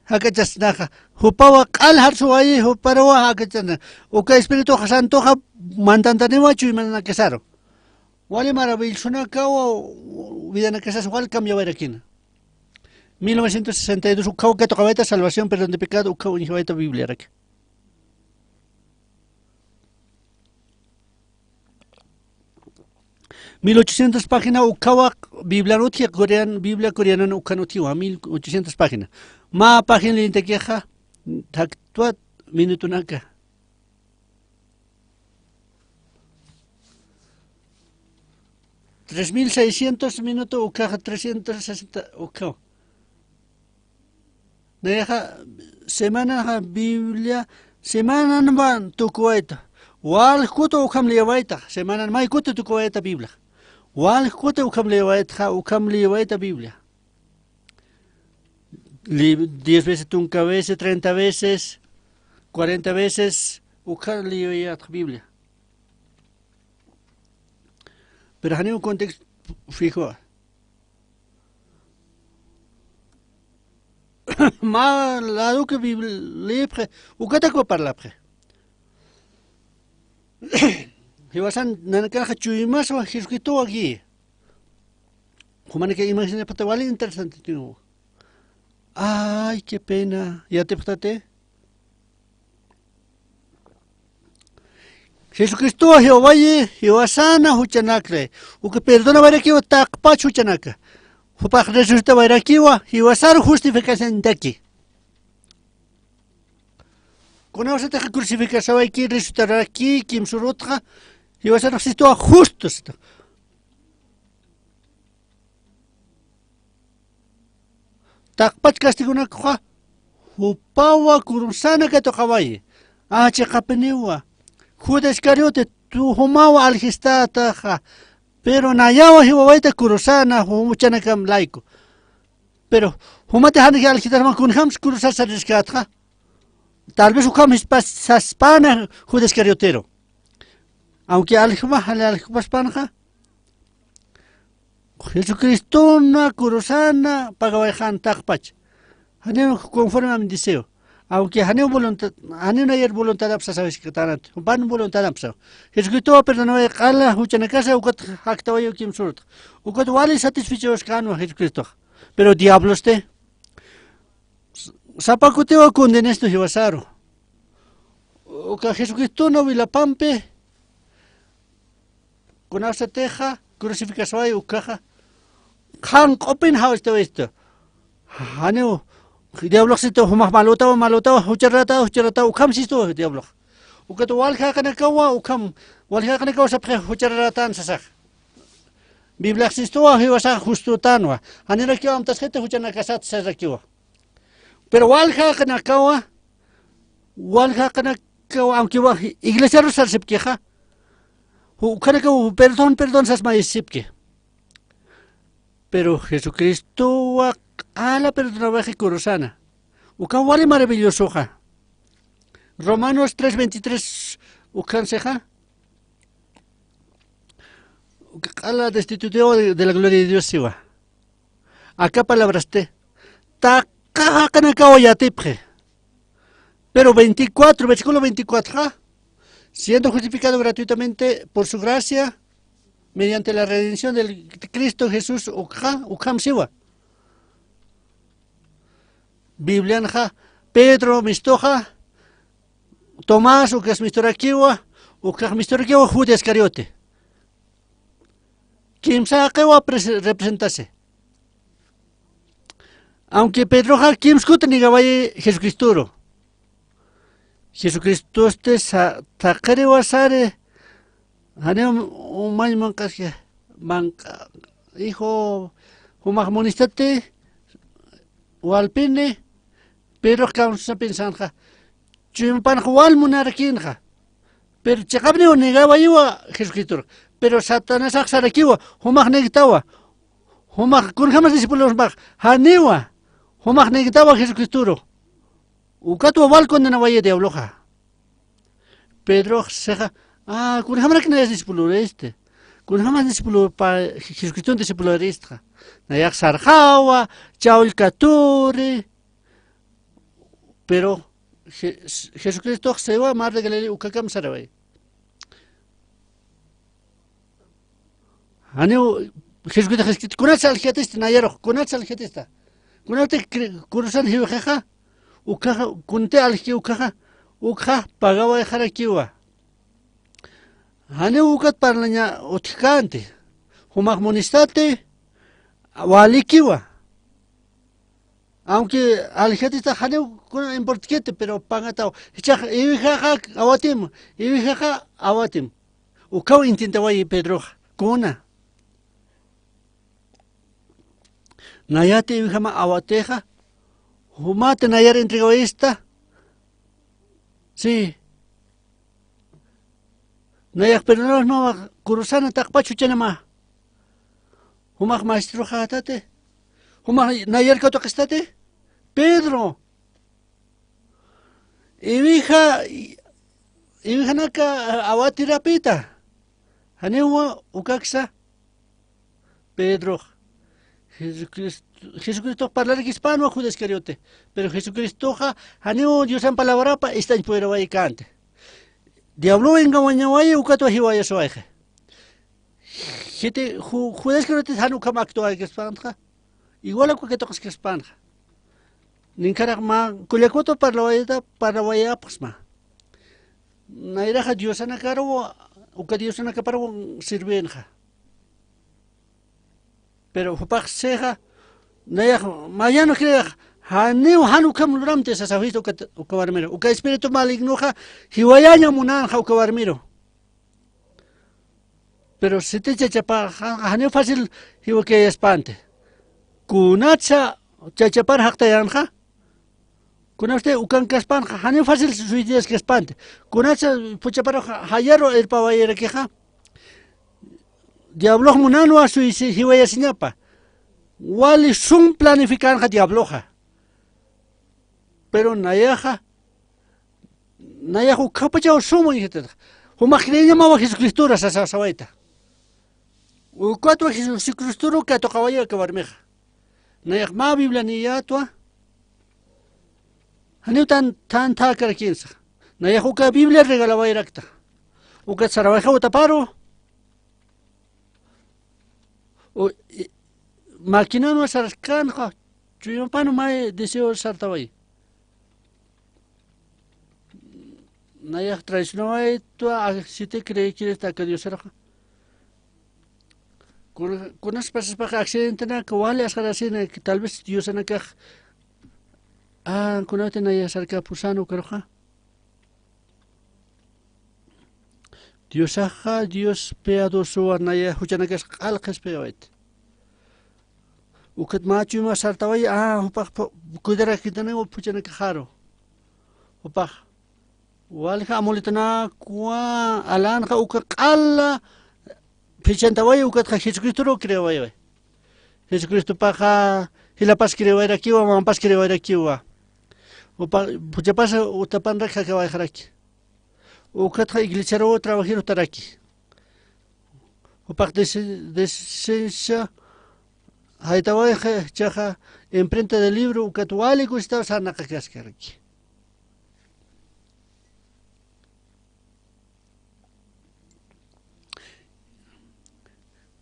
hakachasnaja. Hupawa qalhar suwaye huparawa hakachana. Uka Espíritu Santo ha mantantanewa chuimana kesaro. Wale maravillosa kawa vida que se wal cambio ver aquí. 1962 ukawa que tocaba salvación perdón de pecado ukawa ni esta Biblia aquí. 1800 páginas ukawa Biblia coreana no ukanutiwa 1800 páginas. Ma página linte queja taktuat minutunaka. 3600 minutos ukaja 360 ukawa. Deja semana Biblia semana nban tukueta. Wal kuto ukam liwaita semana mai kuto tukueta Biblia. Wal kuto ukam liwaita Biblia. 10 veces tunca veces, 30 veces, 40 veces ukam liwaita Biblia. Pero hay un contexto fijo. Ma la do que Biblia ukata ko parla pre. Hiwasan nanaka chuimas wa Jesucristo aquí. Como que imagina patawali interesante tío. Ay, qué pena. ¿Ya te pataste? Jesucristo Jehová Jehová huchanakre. Uke perdona barakiwa takpach huchanaka. Hupak resucita barakiwa Jehová justificación de aquí. Kunawsata crucificación resucitar aquí, Kim Surutja, y vas a resistir justo. Takpat castiguna kuha, hupawa kurusana que tocabay. Chekapeniwa. Judas Iscariote, tu humawa algistata, pero nayawa hiwawaita kurusana, humuchanakam laico. Pero, humate hanaki algitarman kunhams kurusasa rescatja. Tal vez ukam hispana Judas Iscariotero. Aunque algipaspanja. Jesucristo na kurusana pagawajan takpach. Haneo conforme a mi deseo. Aunque haneo voluntad, haneo no hay voluntad apsa sabes que tanat. Ban voluntad apsa. Jesucristo perdonó ala huchana casa ukat haktawayo kim surut. Ukat wali satisfecho escano Jesucristo. Pero diablo este. Zapacuteo con esto llevasaro. Uka Jesucristo no vila pampe. Con asa teja crucificación ukaja. Han open house to esto. Haneo diablo sito humah malota hucharata ukam sisto diablo. Ukat walha kana kawa ukam walha kana kawa saphe hucharatan sasak. Biblia sisto hiwasa justo tanwa. Hanera kiwa amtasjete huchana kasat sasakiwa. Pero walha kana kawa aunque wa iglesia rosar sepkeja. Ukana kawa perdón sas maisipke. Pero Jesucristo a la perdonaba Kurosana. Ukan wale maravilloso ja. Romanos 3:23 ukan seja. A la destitución de la gloria de Dios siwa. Acá palabraste. Taka kana kawayatipje. Pero 24, versículo 24 ja. Siendo justificado gratuitamente por su gracia mediante la redención del Cristo Jesús ukam siwa. Biblianja, Pedro mistoja, Tomás ukas mistorakiwa, Judas Iscariote. Kimsa kewa representase. Aunque Pedro ja kimskut nigawaye Jesucristo. Jesucristo este takare wasare. Haneo umay mankas manka hijo humagmonistate walpine. Pero causa pensanja. Chimpan jual monarquinja. Pero chakabne o negaba iwa Jesucristo. Pero Satanás aksarakiwa. Humag negitawa. Humag kun jamás discípulos mag. Haniwa. Humag negitawa Jesucristo. Ukato wal condenawaye diabloja. Pedro seja. Kun jamás que no es discípulo este. Kun jamás discípulo pa Jesucristo discípulo este. Nayak sarjawa. Chaul katuri. Pero Jesucristo se va a mar de Galilea ukakam saraway. Aneo Jesucristo kunat saljetista nayero kunat saljetista. Kunat kurusan hiweja ukaja kunte alji ukaja pagaba dejar akiwa. Aneo ukat parlaña utkante. Humagmonistate walikiwa. Aunque al gente está jaleo con importiquete, pero pagatao. Ibijaja awatim. Ukao intentaba y Pedro kuna. Nayate ibijama awateja. Humate nayar entregó esta. Sí. Nayak pero no kurusana takpachu chenama. Humag maestro jatate. Humag nayar kato kastate. Pedro, ibija naka awatirapita, hanewa ukaksa, Pedro, Jesucristo hablar hispano Judas Iscariote, pero Jesucristo hanewa Dios en palabra pa está en poder cante. Diablo venga wañawaya ukato hiwaya soaje. Gente Judas Iscariote hanu kam actúa que espanja, igual a que tocas que espanja. Ninkarak ma kuliakoto para waya pues ma. Nairaja Dios ana caro uka Dios ana caparo sirvenja. Pero fupaj seja nayak mayano crea Haneu hanuka mulramte sasafito ukawarmiro. Uka espíritu malignoja hiwayaña munanja ukawarmiro. Pero si te chachapa haneu fácil hiwake espante. Kunacha chachapar haktayanja. Kunaste ukan kaspanja haneu fácil suidias que espante. Kunacha puchaparo hayaro el pavayera queja. Diablo munano a suisi hiwaya siñapa. Wali sun planificar diabloja. Pero nayaja kapachao sumo yete. Humakriña mawa Jesucristo sa sawaita. Ukwatwa Jesucristo ka to kawaya ka barmeja. Nayaj ma Biblia ni yatwa. Haneu tan ta karakinsa. Nayaj ka Biblia regalaba irakta. Uka sarabaja utaparo. O máquina no sarkan ha. Chuyon pano mai deseo sartawai. Naya tradicional tu si te cree que está que Dios era con unas pasas para accidente na que vale a saracina que tal vez Dios en acá con otra naya sarca pusano caroja Dios aja Dios peado so naya huchana que alques peoet ukat machu ma sartawai upa kudera kitane puchana que jaro upa Walha amolitana kwa alanha ukakala pichantaway ukat Jesucristo creo vaya Jesucristo paja hilapas creo era kiwa mampas creo era kiwa upa pucha pasa utapan rakha que vaya haraki ukat iglesia ro trabajero taraki upa de haitaway chaja imprenta del libro ukat wali gusta sana kakaskaraki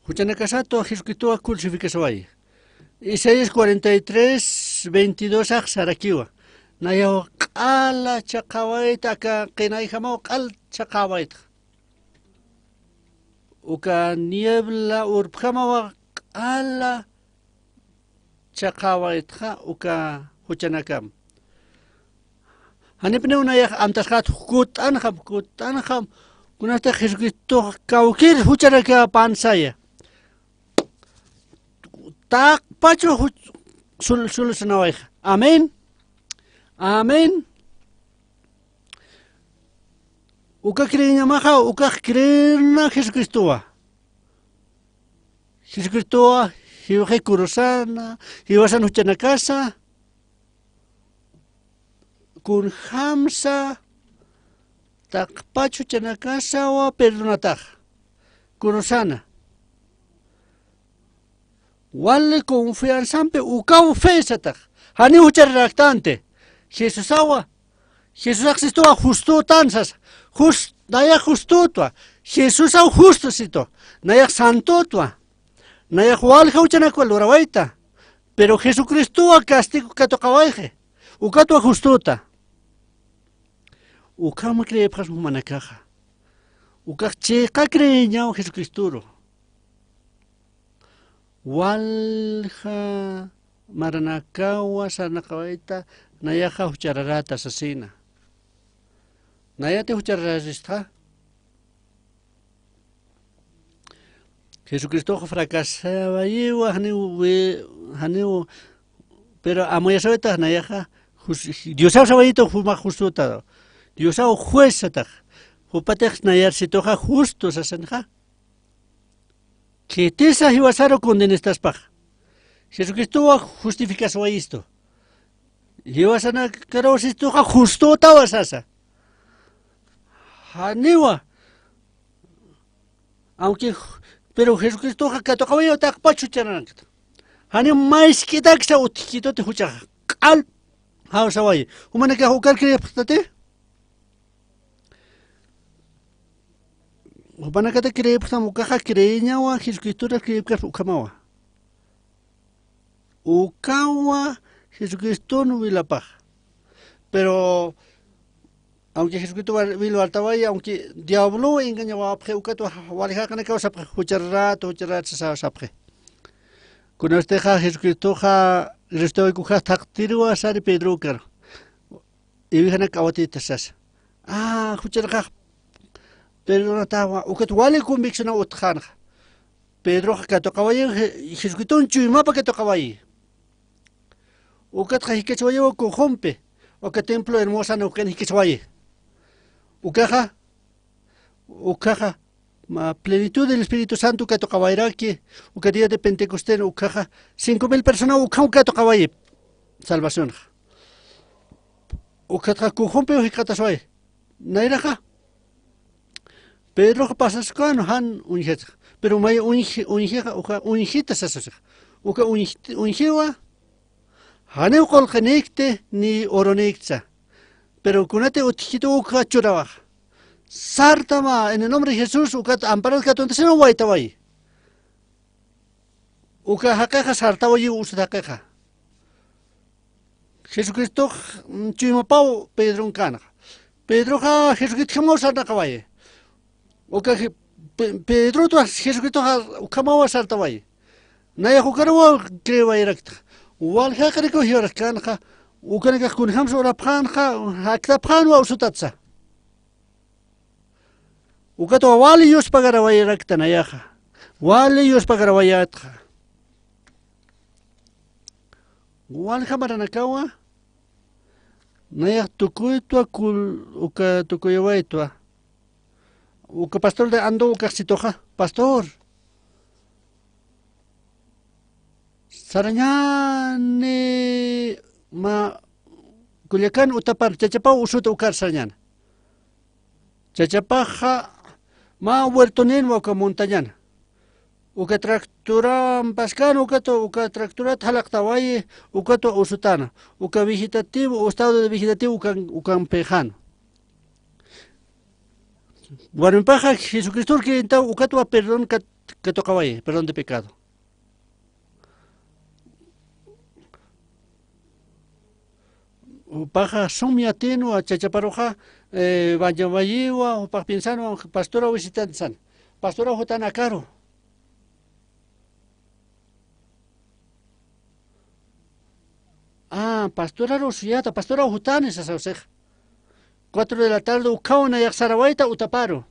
Juchanakasato Jesucristo crucificasaway. Isaías 43, 22 sarakiwa. Nayo qala chaqawaita ka qinay jamao qal chaqawaita. Uka niebla urpjamawa qala chaqawaita uka juchanakam. Hanipne unayaq amtasqat kutanjam kunasta Jesucristo kawkir juchanaka pansaya. Tak pacho solucionaway. Amen. Amen. Uka creña maja uka creerna Jesucristo. Jesucristo hiwaje kurosana, hiwasan huchana casa. Kun hamsa tak pacho chana casa wa perdonataj. Kurosana. Wale confianzampe ukau fesataj. Hani uchar reactante. Jesus awa. Jesus existua justo tansas. Naya justo tua. Jesus au justo sito. Naya santo tua. Naya walja uchana kualurawaita. Pero Jesucristo castigo katokawaje. Ukatua justuta. Ukama cree pas manakaja. Ukacheka creña Jesucristo. Walja maranakawa sanakawaita nayaja huchararata asesina. Nayate huchararista. Jesucristo fracasaba yiwa haneu pero amoyasaweta nayaja Dios sabayito fuma justuta. Dios au juezata. Hupatex nayar sitoja justo sasenja. Que tesa hiwasaro condenestas paj. Jesucristo justifica su esto. Hiwasana karosisto justo tawasasa. Haniwa. Aunque pero Jesucristo katokaba yo tak pachuchanan. Hani mais kitaksa utikito te hucha. Al hausawai. Humana ka hukar kreptate. Humana ka te krepta mukaja kreña wa Jesucristo krepka ukamawa. Ukawa Jesucristo no vilapaj. Pero aunque Jesucristo vilo altawaya, aunque diablo engañaba a preucato walija kana causa hucharat sa sapre. Con este Jesucristo Cristo kuja taqtirwa sari Pedro kar. Ibihana kawatita sas. Hucharqa Pedro natawa ukat wale convicción utkhana. Pedro kato kawaye Jesucristo chuimapa kato kawaye. Ukat hikechwaye ko hompe. Ukat templo hermosa no ken hikechwaye. Ukaja plenitud del Espíritu Santo que tocaba que día de Pentecostés ukaja 5,000 personas uka tocaba salvación ukata kujumpe ukata soy nairaja Pedro pasas kan han unjet pero may unjita sasas uka unjiwa hane ukol kenekte ni oronekta pero kunate utjito uka churawa Sartama, en el nombre de Jesús, ukat amparas katon teseno waitawai. Uka hakaja sartawai usatakeja. Jesucristo chimapau Pedro kana. Pedro ha Jesucristo jamás sartawai. Uka Pedro tu Jesucristo jamás sartawai. Naya hukarawa creo irakta. Wal hakariko hirakana. Uka ka kunham sura phanha hakta phanwa usutatsa. Ukato wali yus pagaraway raktanayaja. Wali yus pagarawayatja. Wal hamaranakawa. Nayak tukuitwa kul uka tukuyawaitwa. Uka pastor de ando uka sitoja. Pastor. Sarañane ma Culiacán utapar chachapa usuta ukar sarañana. Chachapaja ma huertonen uka montañana. Uka tractora pascano uka tractora talactawaye ukato usutana. Uka vegetativo estado de vegetativo uka pejano. Guarimpaja Jesucristo que enta ukato perdón que tocawaye, perdón de pecado. Paja somiateno a chachaparoja Vallavalliwa o pensano pastora visitansan. Pastora hotana caro. Pastora rosuyata, pastora hotana esa sauseja. 4 de la tarde ukauna yak sarawaita utaparo.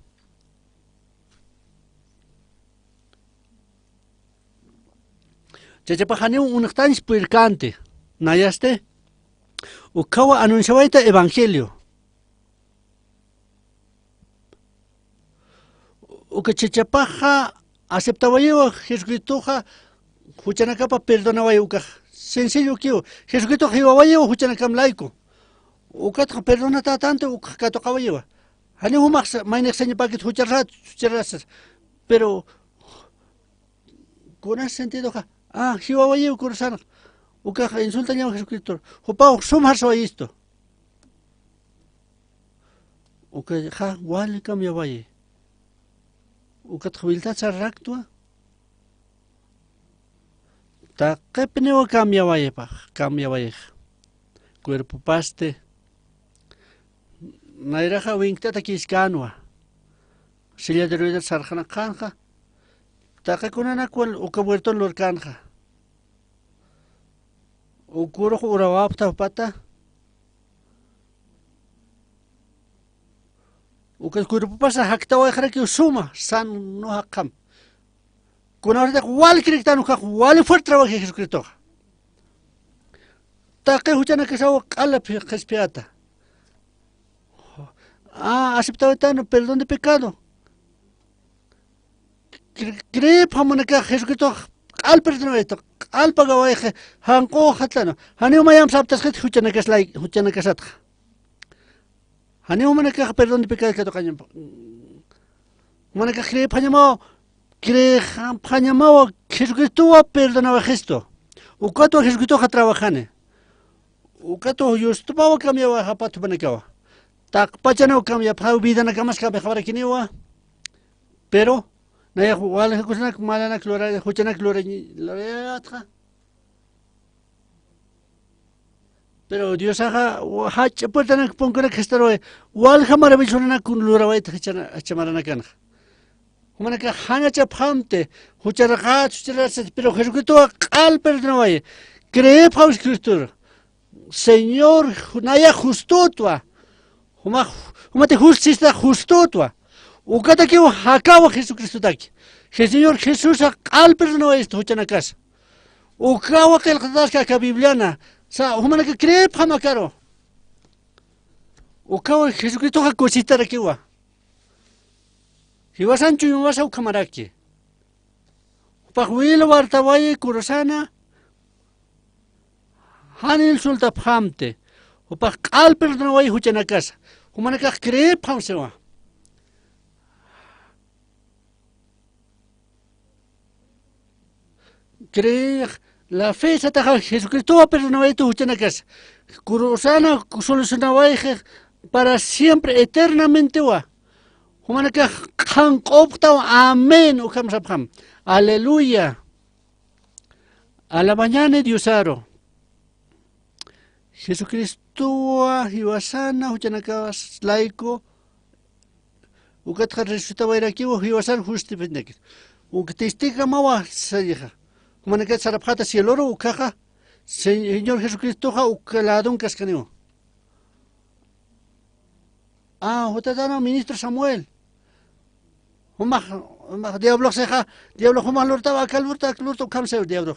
Chachapajani unaktanis pircante. Nayaste. Ukawa anunciawaita evangelio. Uka chichapaja aceptaba Jesucristo huchanacapa perdonaba uka sencillo que Jesucristo jiwaye huchanacam laico uka perdona tanto uka katocaba lleva hani humax mainexaña paquet hucharrat pero con ese sentido jiwaye corazón uka insulta a Jesucristo hupao sumarso esto uka wal cambiabaye ukat khwilta charraktua ta qepneo cambiabaye cuerpo paste nairaja winkta kiskanwa silla de rueda sarjana kanja ta qekunana cual uka vuelto lorkanja ukuro urawapta pata uka cuerpo pasa haktawa que suma san no hakam con ahorita wal cristiano wal fuerte trabajo Jesucristo ta que huchana que sawo qala piata aceptaba tan perdón de pecado cree pamona que Jesucristo al perdón esto al pagaba hanko hatlano hani umayam sabtas que huchana que es like huchana que sat hani umana que perdón de pecado que tocaño umana que cree pañamo Jesucristo perdonaba gesto ukato Jesucristo trabajane ukato yustaba cambiaba hapato banakawa tak pachano cambia pa vida na kamas ka bekhabara kiniwa pero na wala kusna malana clora huchana clora atra pero Dios haga hacha puerta ponkora que estaro wal hamara bichona kun lura waita hachana chamarana kana humana ka hanga chaphamte huchara pero Jesucristo al perdonaway cree pa escritura. Señor, naya justotua. Humate justicia justotua. Ukata que acaba Jesucristo taki. Que Señor Jesús al persona esto huchana casa. Ukawa que el que bibliana. Sa humana que cree pa macaro. Ukawa Jesucristo ha cosita rakiwa. Hiwasan chuyumasa ukamaraki. Pahuilo Bartawaye Kurosana Hanil Sulta Pamte, Upak Alpernaway Huchanacasa, Humanaka cree Pamsewa. Cree la fe Sataja Jesucristo Pernaway to Huchanacasa, Kurosana solucionaway para siempre, eternamente wa. Humanaka Hankopta, amén, Ukamsapam. Aleluya. A la mañana Diosaro. Jesucristo hiwasana huchanakawas laico. Ukatja resultaba era aquí hiwasan justificados. Uktistica mawa sayja. Humanakat sarapata cieloro ukaja. Señor Jesucristo ha ukaladon cascaneo. Hotadano ministro Samuel. Diablo seja, diablo humah lurta calurta camse diablo.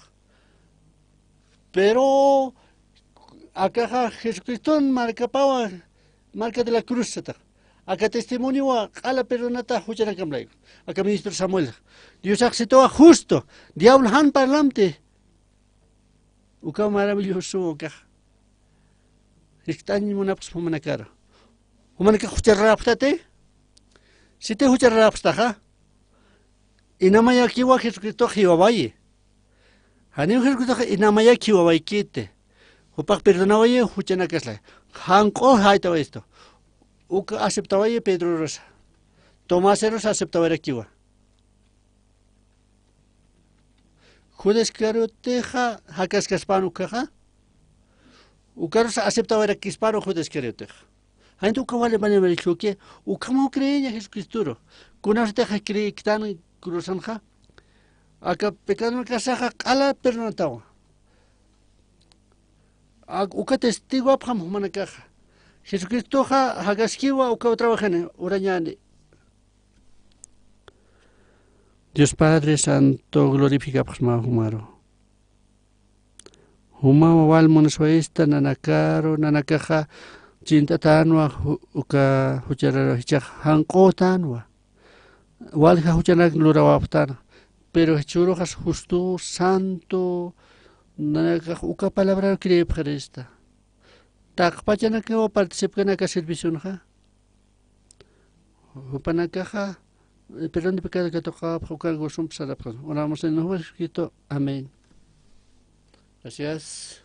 Pero acá Jesucristo marca de la cruz sata. Acá testimonio a la perdonata huchana camlay. Acá ministro Samuel. Dios aceptó justo. Diablo han parlante. Uka maravilloso acá. Están una persona cara. Humanaka huchara raptate. Si te huchara rapstaja. Inamaya kiwa Jesucristo hiwabaye. Hanim Jesucristo inamaya kiwabaye kite. Upak perdonabaye huchana kasla. Hanko haitaba esto. Uka aceptabaye Pedro Rosa. Tomás Eros aceptaba kiwa. Judas Carioteja hakas kaspano kaja. Ukaros aceptaba kispano Judas Carioteja. Ainda uka vale bane verichoke. Uka mo creía Jesucristo. Kunas teja cree que tan cruzanja. Acá pecado casaja ala pernatawa. Uka testigo apam humana caja. Jesucristo hagaskiwa uka trabajane urañane. Dios Padre Santo glorifica pasma humaro. Huma wal monsuesta nanakaja cinta tanwa uka huchara hichak hanko tanwa. Walja huchana lurawaptana. Pero churojas justo, santo, uka palabra cree para esta. Tak pachana que va participar en la servicio ja. Upanakaja, perdón de pecado que toca jugar gozón para la. Oramos en el nombre de Cristo. Amén. Gracias.